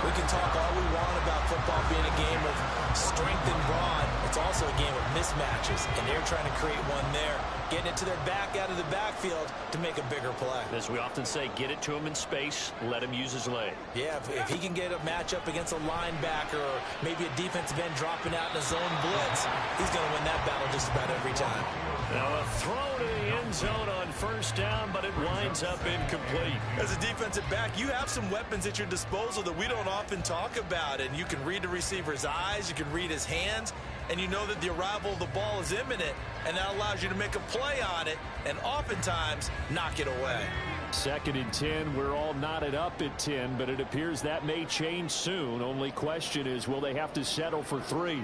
We can talk all we want about football being a game of strength and brawn. It's also a game of mismatches, and they're trying to create one there, getting it to their back out of the backfield to make a bigger play. As we often say, get it to him in space, let him use his leg. Yeah, if he can get a matchup against a linebacker or maybe a defensive end dropping out in a zone blitz, he's going to win that battle just about every time. Now a throw to the end zone on first down, but it winds up incomplete. As a defensive back, you have some weapons at your disposal that we don't often talk about. And you can read the receiver's eyes, you can read his hands, and you know that the arrival of the ball is imminent, and that allows you to make a play on it and oftentimes knock it away. 2nd and 10. We're all knotted up at 10, but it appears that may change soon. Only question is, will they have to settle for 3?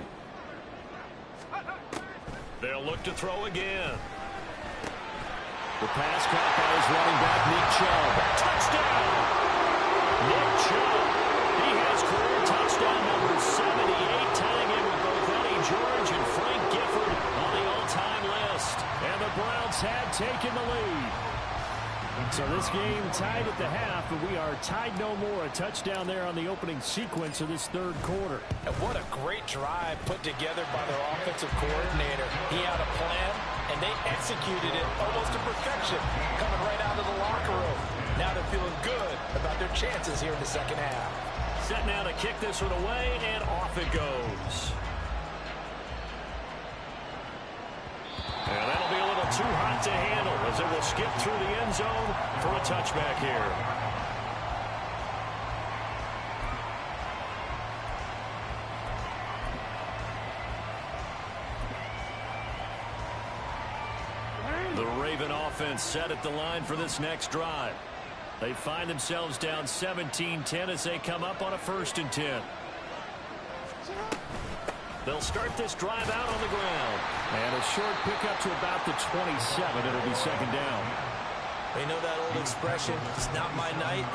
They'll look to throw again. The pass caught by his running back, Nick Chubb. Touchdown! Nick Chubb. He has career touchdown number 78, tying in with both Eddie George and Frank Gifford on the all-time list. And the Browns have taken the lead. So this game tied at the half, but we are tied no more. A touchdown there on the opening sequence of this 3rd quarter. And what a great drive put together by their offensive coordinator. He had a plan, and they executed it almost to perfection, coming right out of the locker room. Now they're feeling good about their chances here in the 2nd half. Set now to kick this one away, and off it goes. And that'll be a little too hot to handle as it will skip through the end zone for a touchback here. The Raven offense set at the line for this next drive. They find themselves down 17-10 as they come up on a 1st and 10. They'll start this drive out on the ground. And a short pickup to about the 27. It'll be 2nd down. You know that old expression, it's not my night?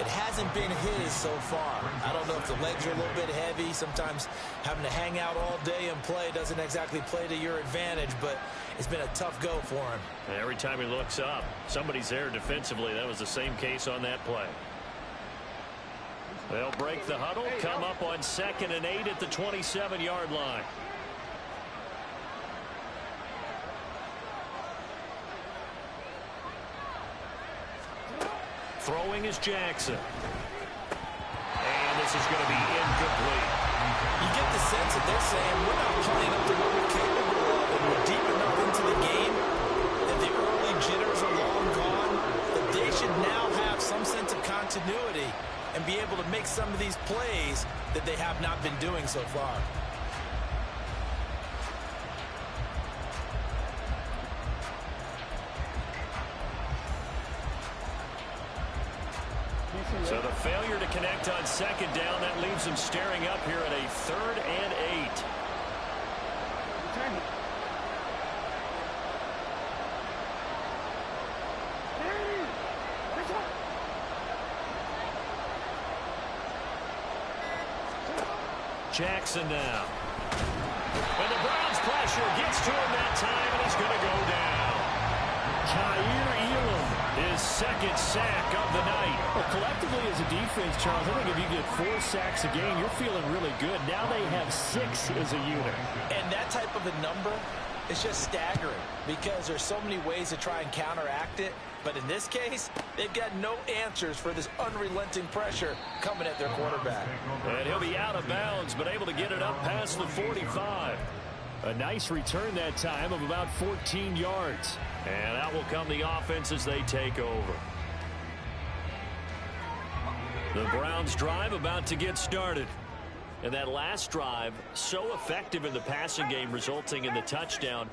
It hasn't been his so far. I don't know if the legs are a little bit heavy. Sometimes having to hang out all day and play doesn't exactly play to your advantage, but it's been a tough go for him. And every time he looks up, somebody's there defensively. That was the same case on that play. They'll break the huddle, come up on 2nd and 8 at the 27-yard line. Throwing is Jackson. And this is going to be incomplete. You get the sense that they're saying we're not playing up to what we're capable of, and we're deep enough into the game that the early jitters are long gone, that they should now have some sense of continuity and be able to make some of these plays that they have not been doing so far. So the failure to connect on 2nd down, that leaves them staring up here at a 3rd and 8. Jackson now. And the Browns pressure gets to him that time, and he's going to go down. Kaiir Elam, his 2nd sack of the night. Well, collectively as a defense, Charles, I think if you get 4 sacks a game, you're feeling really good. Now they have 6 as a unit. And that type of a number is just staggering because there's so many ways to try and counteract it. But in this case, they've got no answers for this unrelenting pressure coming at their quarterback. And he'll be out of bounds, but able to get it up past the 45. A nice return that time of about 14 yards. And out will come the offense as they take over. The Browns drive about to get started. And that last drive, so effective in the passing game, resulting in the touchdown.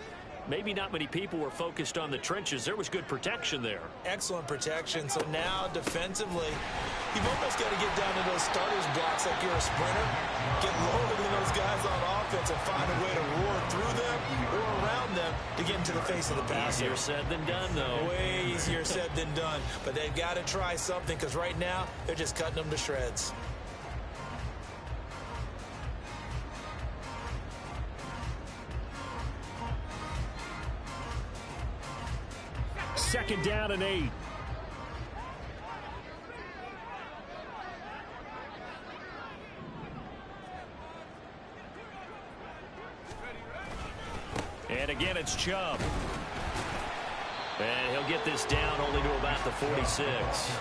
Maybe not many people were focused on the trenches. There was good protection there. Excellent protection. So now defensively, you've almost got to get down to those starters blocks like you're a sprinter. Get lower than those guys on offense and find a way to roar through them or around them to get into the face of the passer. Easier said than done, though. Way easier said than done. But they've got to try something because right now they're just cutting them to shreds. Second down and 8. And again, it's Chubb. And he'll get this down only to about the 46.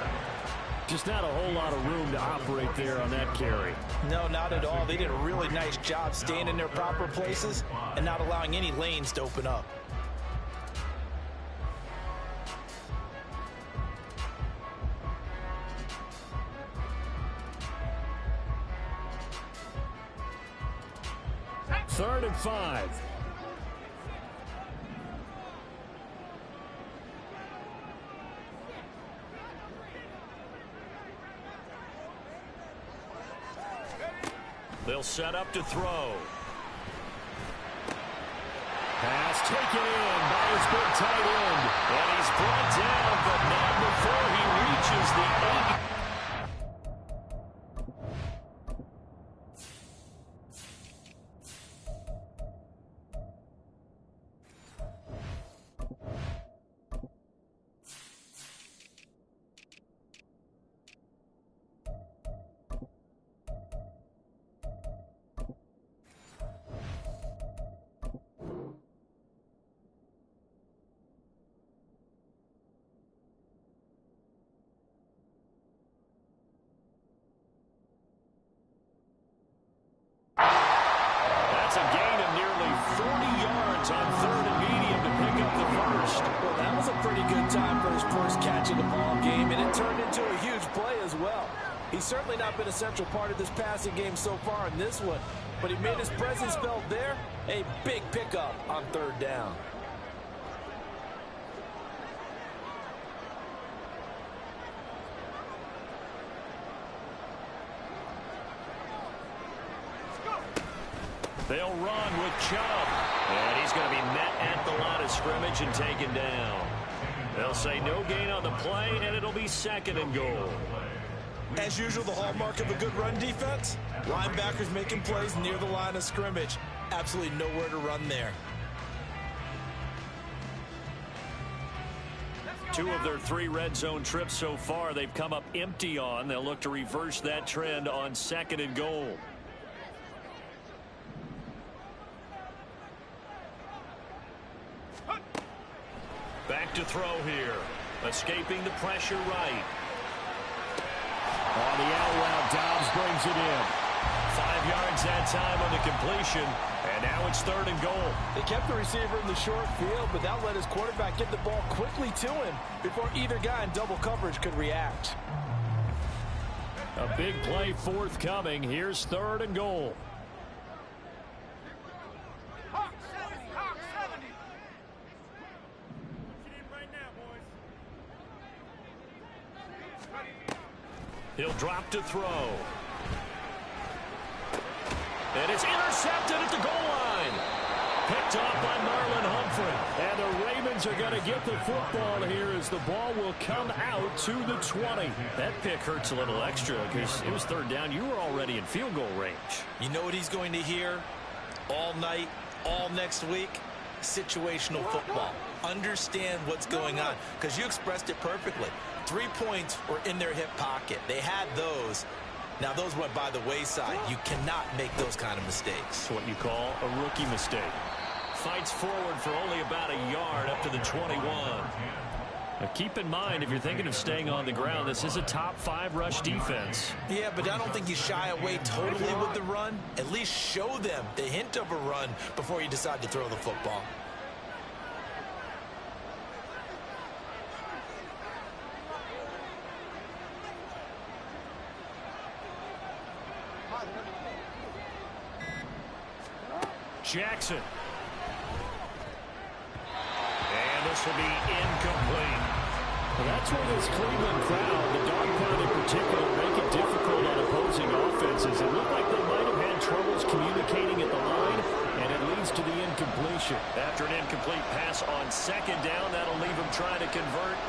Just not a whole lot of room to operate there on that carry. No, not at all. They did a really nice job staying in their proper places and not allowing any lanes to open up. 3rd and 5. They'll set up to throw. Pass taken in by his big tight end. And he's brought down, but not before he reaches the 8. That's a gain of nearly 40 yards on 3rd and medium to pick up the first. Well, that was a pretty good time for his first catch of the ball game, and it turned into a huge play as well. He's certainly not been a central part of this passing game so far in this one, but he made his presence felt there. A big pickup on 3rd down. They'll run with Chubb. And he's going to be met at the line of scrimmage and taken down. They'll say no gain on the play, and it'll be 2nd and goal. As usual, the hallmark of a good run defense, linebackers making plays near the line of scrimmage. Absolutely nowhere to run there. 2 of their 3 red zone trips so far they've come up empty on. They'll look to reverse that trend on 2nd and goal. Back to throw here. Escaping the pressure right. On the out route, Dobbs brings it in. 5 yards that time on the completion. And now it's 3rd and goal. They kept the receiver in the short field, but that let his quarterback get the ball quickly to him before either guy in double coverage could react. A big play forthcoming. Here's 3rd and goal. He'll drop to throw. And it's intercepted at the goal line. Picked off by Marlon Humphrey. And the Ravens are going to get the football here as the ball will come out to the 20. That pick hurts a little extra because it was 3rd down. You were already in field goal range. You know what he's going to hear all night, all next week? Situational football. Understand what's going on, because you expressed it perfectly. 3 points were in their hip pocket. They had those. Now, those went by the wayside. You cannot make those kind of mistakes. It's what you call a rookie mistake. Fights forward for only about a yard up to the 21. Now, keep in mind, if you're thinking of staying on the ground, this is a top 5 rush defense. Yeah, but I don't think you shy away totally with the run. At least show them the hint of a run before you decide to throw the football. Jackson. And this will be incomplete. Well, that's where this Cleveland crowd, the dog pound in particular, make it difficult on opposing offenses. It looked like they might have had troubles communicating at the line, and it leads to the incompletion. After an incomplete pass on 2nd down, that'll leave him trying to convert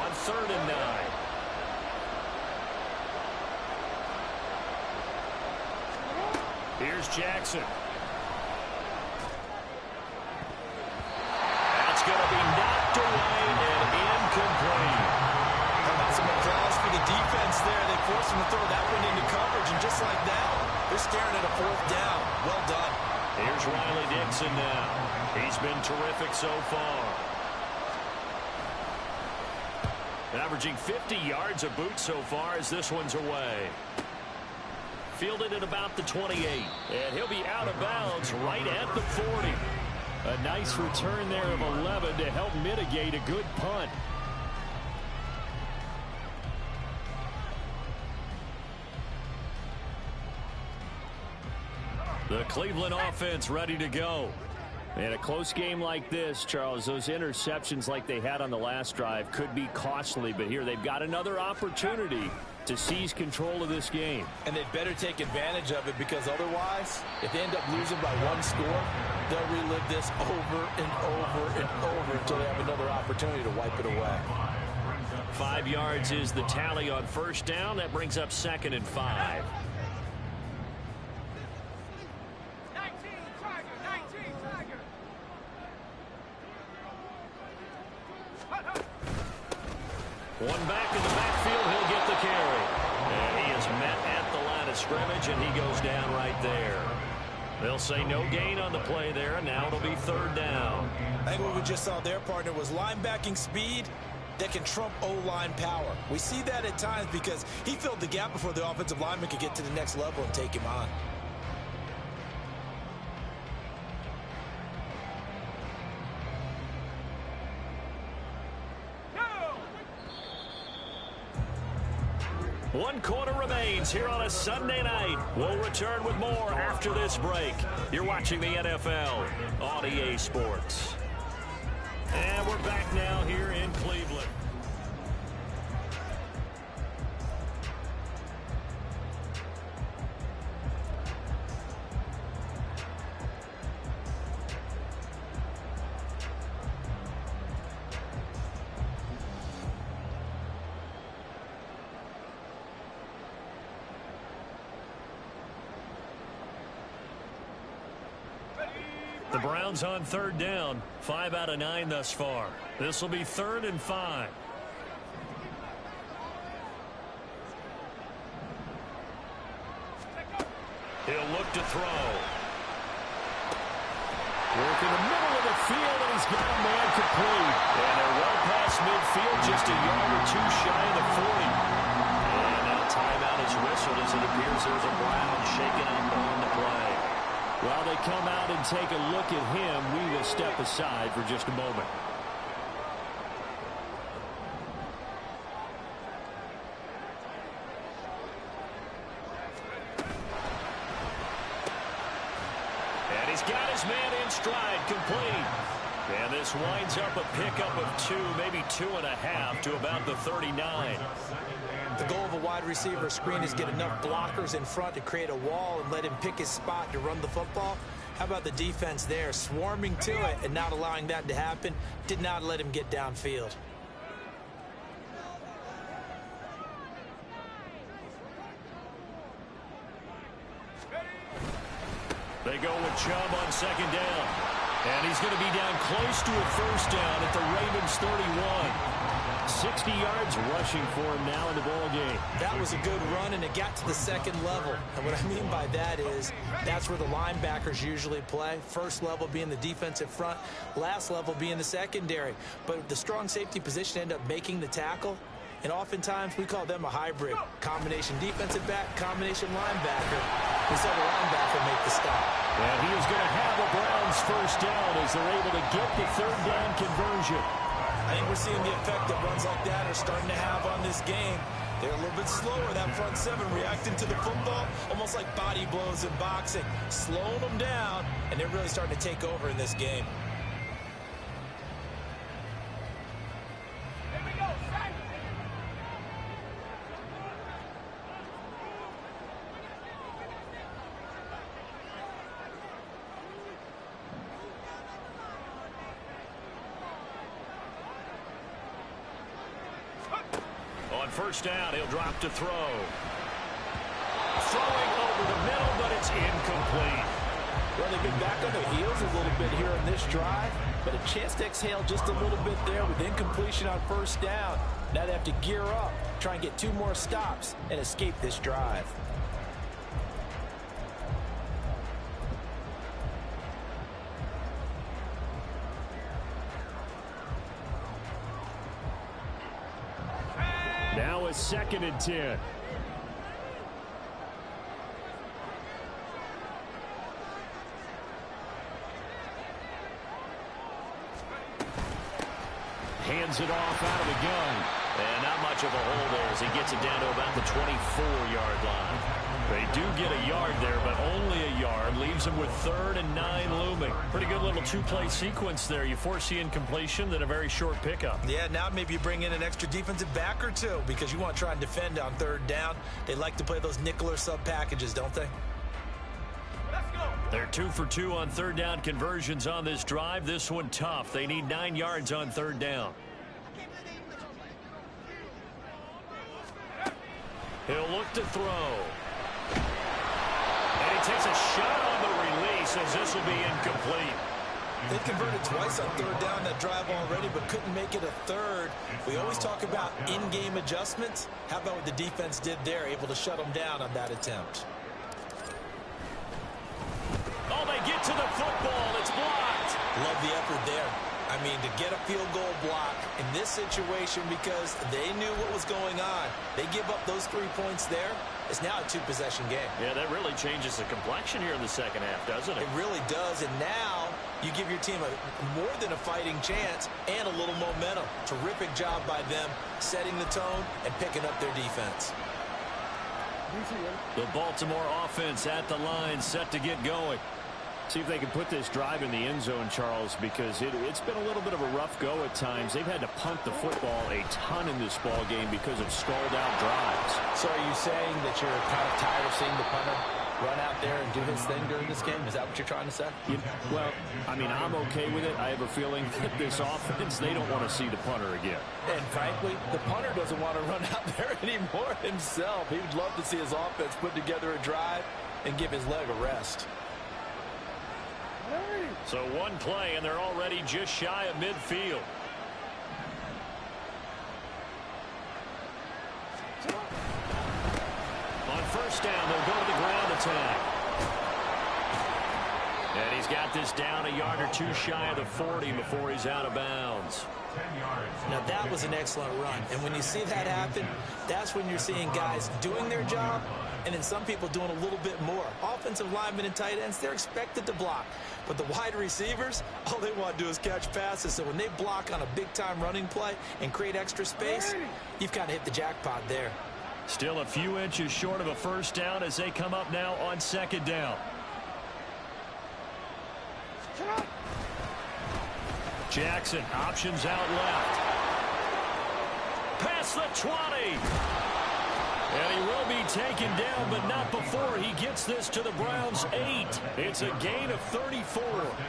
on 3rd and 9. Here's Jackson. That's going to be knocked away and incomplete. How about some applause for the defense there? They forced him to throw that one into coverage, and just like that, they're staring at a 4th down. Well done. Here's Riley Dixon now. He's been terrific so far. Averaging 50 yards a boot so far as this one's away. Fielded at about the 28. And he'll be out of bounds right at the 40. A nice return there of 11 to help mitigate a good punt. The Cleveland offense ready to go. In a close game like this, Charles, those interceptions like they had on the last drive could be costly, but here they've got another opportunity to seize control of this game. And they'd better take advantage of it, because otherwise, if they end up losing by one score, they'll relive this over and over and over until they have another opportunity to wipe it away. 5 yards is the tally on first down. That brings up 2nd and 5. One back in the backfield, he'll get the carry. And he is met at the line of scrimmage, and he goes down right there. They'll say no gain on the play there, and now it'll be 3rd down. I think what we just saw there, partner, was linebacking speed that can trump O-line power. We see that at times because he filled the gap before the offensive lineman could get to the next level and take him on. One quarter remains here on a Sunday night. We'll return with more after this break. You're watching the NFL on EA Sports. And we're back now here in Cleveland. The Browns on 3rd down. 5 out of 9 thus far. This will be 3rd and 5. He'll look to throw. Work in the middle of the field, and he's got a man complete. And they're well past midfield, just a yard or two shy of the 40. And now timeout is whistled as it appears there's a Brown shaken up on the play. While they come out and take a look at him, we will step aside for just a moment. And he's got his man in stride, complete. And this winds up a pickup of 2, maybe 2.5 to about the 39. The goal of a wide receiver screen is get enough blockers in front to create a wall and let him pick his spot to run the football. How about the defense there, swarming to it and not allowing that to happen? Did not let him get downfield. They go with Chubb on 2nd down. And he's going to be down close to a 1st down at the Ravens 31. 60 yards rushing for him now in the ball game. That was a good run, and it got to the 2nd level. And what I mean by that is that's where the linebackers usually play. First level being the defensive front, last level being the secondary. But the strong safety position ended up making the tackle. And oftentimes we call them a hybrid. Combination defensive back, combination linebacker. We saw the linebacker make the stop. And he is going to have a Browns 1st down as they're able to get the 3rd down conversion. I think we're seeing the effect that runs like that are starting to have on this game. They're a little bit slower, that front 7, reacting to the football, almost like body blows in boxing, slowing them down, and they're really starting to take over in this game. On 1st down, he'll drop to throw. Throwing over the middle, but it's incomplete. Well, they've been back on their heels a little bit here on this drive, but a chance to exhale just a little bit there with incompletion on 1st down. Now they have to gear up, try and get 2 more stops, and escape this drive. Now a 2nd and 10. Hands it off out of the gun. And not much of a hole there as he gets it down to about the 24-yard line. They do get a yard there, but only a yard. Leaves them with 3rd and 9 looming. Pretty good little two-play sequence there. You foresee incompletion, then a very short pickup. Yeah, now maybe you bring in an extra defensive back or two because you want to try and defend on 3rd down. They like to play those nickel or sub packages, don't they? They're 2 for 2 on 3rd down conversions on this drive. This one tough. They need 9 yards on 3rd down. He'll look to throw. And he takes a shot on the release as this will be incomplete. They converted twice on 3rd down that drive already, but couldn't make it a 3rd. We always talk about in-game adjustments. How about what the defense did there, able to shut them down on that attempt? Oh, they get to the football. It's blocked. Love the effort there. I mean, to get a field goal block in this situation because they knew what was going on. They give up those 3 points there. It's now a 2-possession game. Yeah, that really changes the complexion here in the second half, doesn't it? It really does, and now you give your team more than a fighting chance and a little momentum. Terrific job by them setting the tone and picking up their defense. The Baltimore offense at the line, set to get going. See if they can put this drive in the end zone, Charles, because it's been a little bit of a rough go at times. They've had to punt the football a ton in this ball game because of stalled-out drives. So are you saying that you're kind of tired of seeing the punter run out there and do his thing during this game? Is that what you're trying to say? Well, I mean, I'm okay with it. I have a feeling that this offense, they don't want to see the punter again. And frankly, the punter doesn't want to run out there anymore himself. He would love to see his offense put together a drive and give his leg a rest. So one play, and they're already just shy of midfield. On 1st down, they'll go to the ground attack. And he's got this down a yard or 2 shy of the 40 before he's out of bounds. Now, that was an excellent run. And when you see that happen, that's when you're seeing guys doing their job and then some people doing a little bit more. Offensive linemen and tight ends, they're expected to block. But the wide receivers, all they want to do is catch passes. So when they block on a big-time running play and create extra space, you've kind of hit the jackpot there. Still a few inches short of a 1st down as they come up now on 2nd down. Jackson, options out left. Past the 20. And he will be taken down, but not before he gets this to the Browns' 8. It's a gain of 34.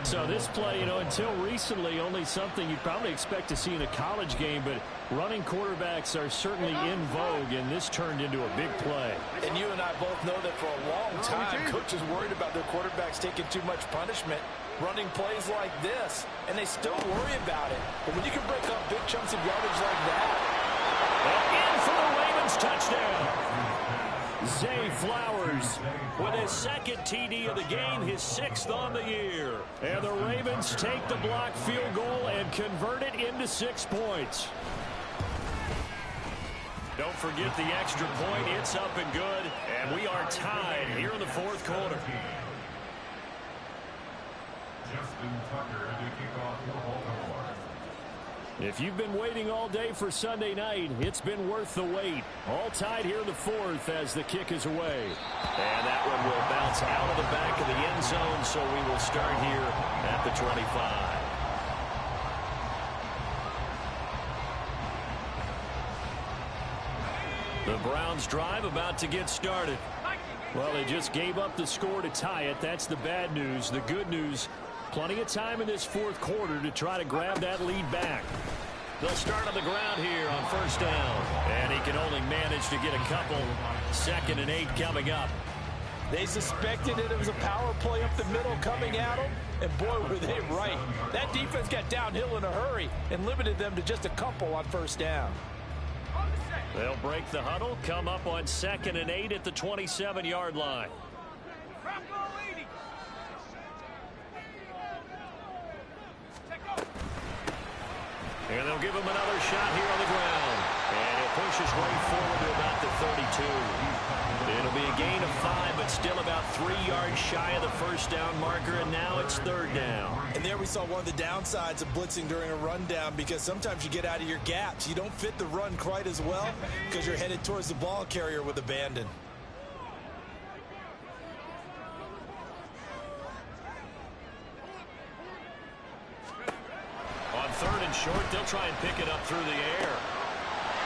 So this play, until recently, only something you'd probably expect to see in a college game, but running quarterbacks are certainly in vogue, and this turned into a big play. And you and I both know that for a long time, coaches worried about their quarterbacks taking too much punishment, running plays like this, and they still worry about it. But when you can break up big chunks of yardage like that, in for the Ravens touchdown. Zay Flowers with his 2nd TD of the game, his 6th on the year. And the Ravens take the blocked field goal and convert it into 6 points. Don't forget the extra point. It's up and good. And we are tied here in the 4th quarter. Justin Tucker to kick off for Baltimore. If you've been waiting all day for Sunday night, it's been worth the wait. All tied here in the 4th as the kick is away. And that one will bounce out of the back of the end zone, so we will start here at the 25. The Browns drive about to get started. Well, they just gave up the score to tie it. That's the bad news. The good news, plenty of time in this 4th quarter to try to grab that lead back. They'll start on the ground here on 1st down. And he can only manage to get a couple. 2nd and 8 coming up. they suspected that it was a power play up the middle coming at them, and boy, were they right. That defense got downhill in a hurry and limited them to just a couple on 1st down. They'll break the huddle, come up on 2nd and 8 at the 27-yard line. And they'll give him another shot here on the ground. And he'll push his way forward to about the 32. It'll be a gain of 5, but still about 3 yards shy of the 1st down marker, and now it's 3rd down. And there we saw one of the downsides of blitzing during a rundown, because sometimes you get out of your gaps. You don't fit the run quite as well because you're headed towards the ball carrier with abandon. short. They'll try and pick it up through the air.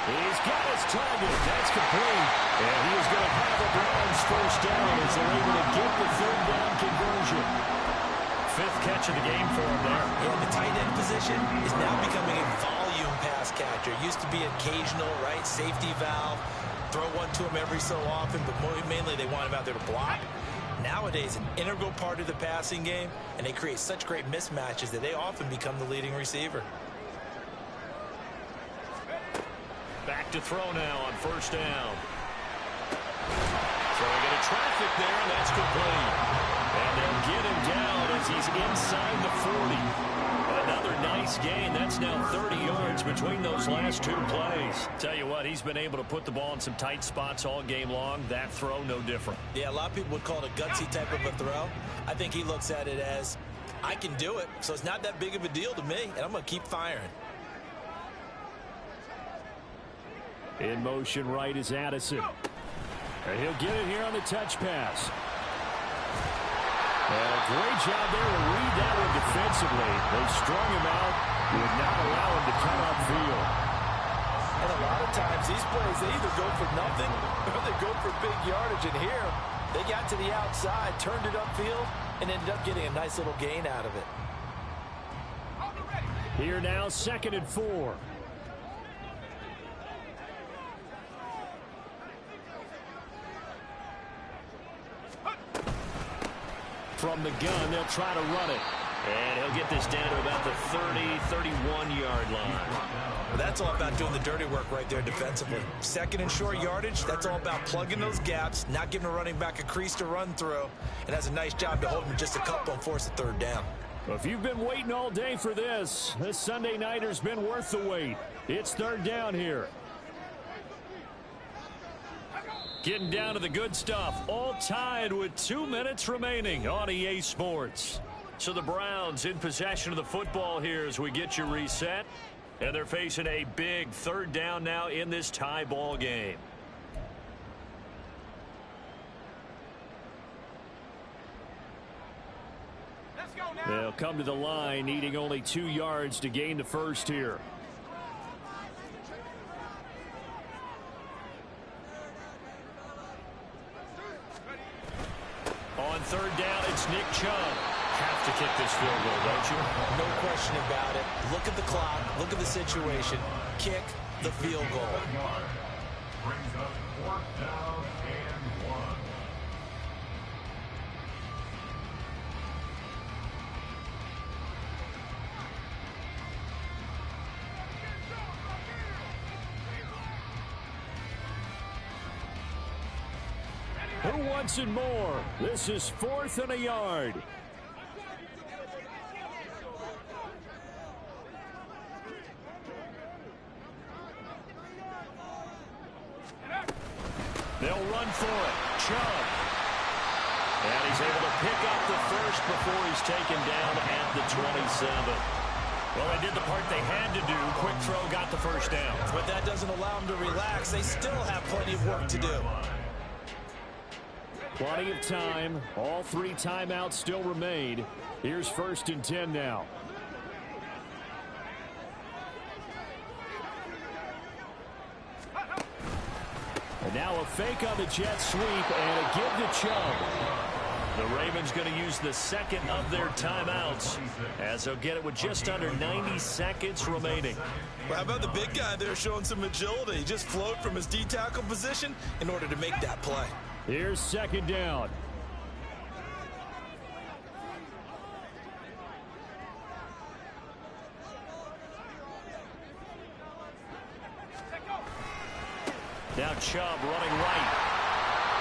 He's got his target. That's complete. And he is going to have the Browns first down as they're able to get the third down conversion. Fifth catch of the game for him there. And the tight end position is now becoming a volume pass catcher. It used to be occasional, right? Safety valve. Throw one to him every so often, but mainly they want him out there to block. Nowadays, an integral part of the passing game, and they create such great mismatches that they often become the leading receiver. Back to throw now on first down. Throwing into traffic there, and that's complete. And they'll get him down as he's inside the 40. Another nice gain. That's now 30 yards between those last two plays. Tell you what, he's been able to put the ball in some tight spots all game long. That throw, no different. Yeah, a lot of people would call it a gutsy type of a throw. I think he looks at it as, I can do it, so it's not that big of a deal to me, and I'm going to keep firing. In motion right is Addison. And he'll get it here on the touch pass. And a great job there to read that one defensively. They strung him out, would not allow him to cut upfield. And a lot of times these plays, they either go for nothing or they go for big yardage. And here, they got to the outside, turned it upfield, and ended up getting a nice little gain out of it. Here now, 2nd and 4. From the gun, they'll try to run it. And he'll get this down to about the 30, 31-yard line. Well, that's all about doing the dirty work right there defensively. 2nd and short yardage, that's all about plugging those gaps, not giving a running back a crease to run through, and has a nice job to hold him just a couple and force a third down. Well, if you've been waiting all day for this Sunday nighter's been worth the wait. It's 3rd down here. Getting down to the good stuff. All tied with 2 minutes remaining on EA Sports. So the Browns in possession of the football here as we get you reset. And they're facing a big 3rd down now in this tie ball game. They'll come to the line needing only 2 yards to gain the first here. On 3rd down, it's Nick Chubb. Have to kick this field goal, don't you? No question about it. Look at the clock. Look at the situation. Kick the field goal. Brings up 4th down and 1. Who wants it more? This is 4th and a yard. They'll run for it. Chubb. And he's able to pick up the first before he's taken down at the 27. Well, they did the part they had to do. Quick throw got the first down. But that doesn't allow them to relax. They still have plenty of work to do. Plenty of time. All 3 timeouts still remain. Here's 1st and 10 now. And now a fake on the jet sweep and a give to Chubb. The Ravens going to use the 2nd of their timeouts as they'll get it with just under 90 seconds remaining. Well, how about the big guy there showing some agility? He just flowed from his D-tackle position in order to make that play. Here's 2nd down. Now Chubb running right.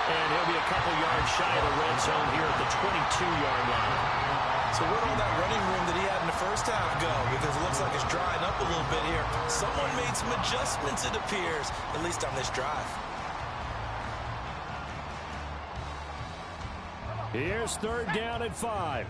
And he'll be a couple yards shy of the red zone here at the 22-yard line. So where'd all that running room that he had in the first half go? Because it looks like it's drying up a little bit here. Someone made some adjustments, it appears, at least on this drive. Here's 3rd down at 5.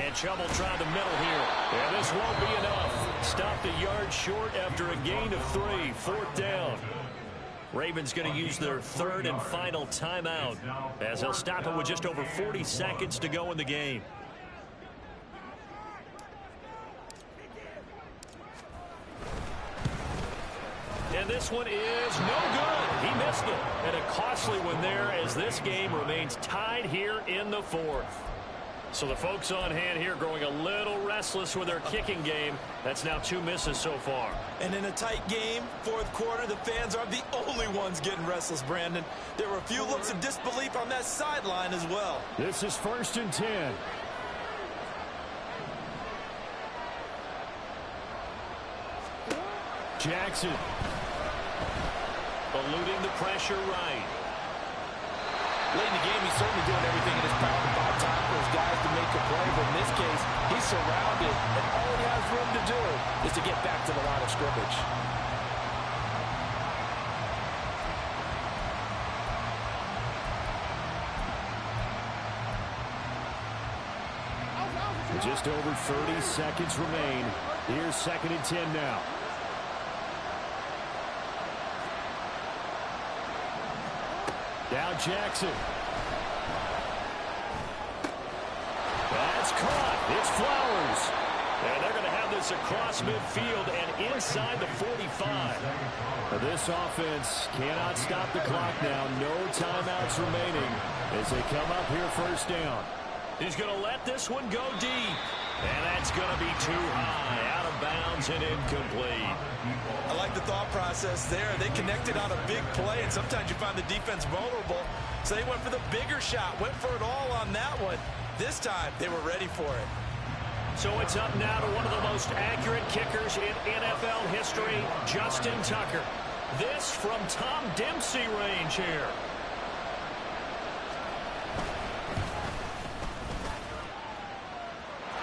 And trouble trying to middle here. And this won't be enough. Stopped a yard short after a gain of 3. 4th down. Ravens going to use their 3rd and final timeout as they'll stop it with just over 40 seconds to go in the game. And this one is no good. He missed it. And a costly one there as this game remains tied here in the 4th. So the folks on hand here growing a little restless with their kicking game. That's now 2 misses so far. And in a tight game, 4th quarter, the fans aren't the only ones getting restless, Brandon. There were a few looks of disbelief on that sideline as well. This is 1st and 10. Jackson. Eluding the pressure right. Late in the game, he's certainly doing everything in his power to buy time for his guys to make a play. But in this case, he's surrounded, and all he has room to do is to get back to the line of scrimmage. Just over 30 seconds remain. Here's 2nd and 10 now. Now Jackson. That's caught. It's Flowers. And they're going to have this across midfield and inside the 45. This offense cannot stop the clock now. No timeouts remaining as they come up here 1st down. He's going to let this one go deep. And that's going to be too high. Out of bounds and incomplete. I like the thought process there. They connected on a big play, and sometimes you find the defense vulnerable. So they went for the bigger shot, went for it all on that one. This time, they were ready for it. So it's up now to one of the most accurate kickers in NFL history, Justin Tucker. This from Tom Dempsey range here.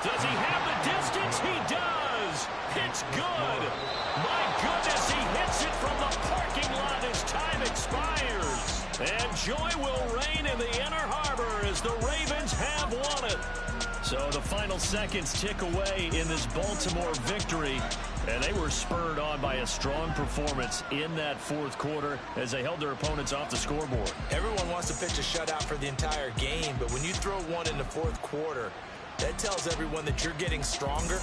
Does he have the distance? He does. It's good. My goodness, he hits it from the parking lot as time expires. And joy will reign in the inner harbor as the Ravens have won it. So the final seconds tick away in this Baltimore victory. And they were spurred on by a strong performance in that 4th quarter as they held their opponents off the scoreboard. Everyone wants to pitch a shutout for the entire game, but when you throw one in the 4th quarter, that tells everyone that you're getting stronger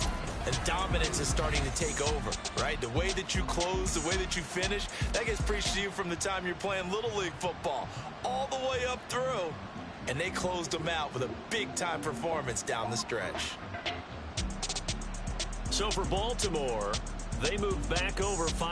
and dominance is starting to take over, right? The way that you close, the way that you finish, that gets preached to you from the time you're playing Little League football all the way up through. And they closed them out with a big-time performance down the stretch. So for Baltimore, they move back over 5.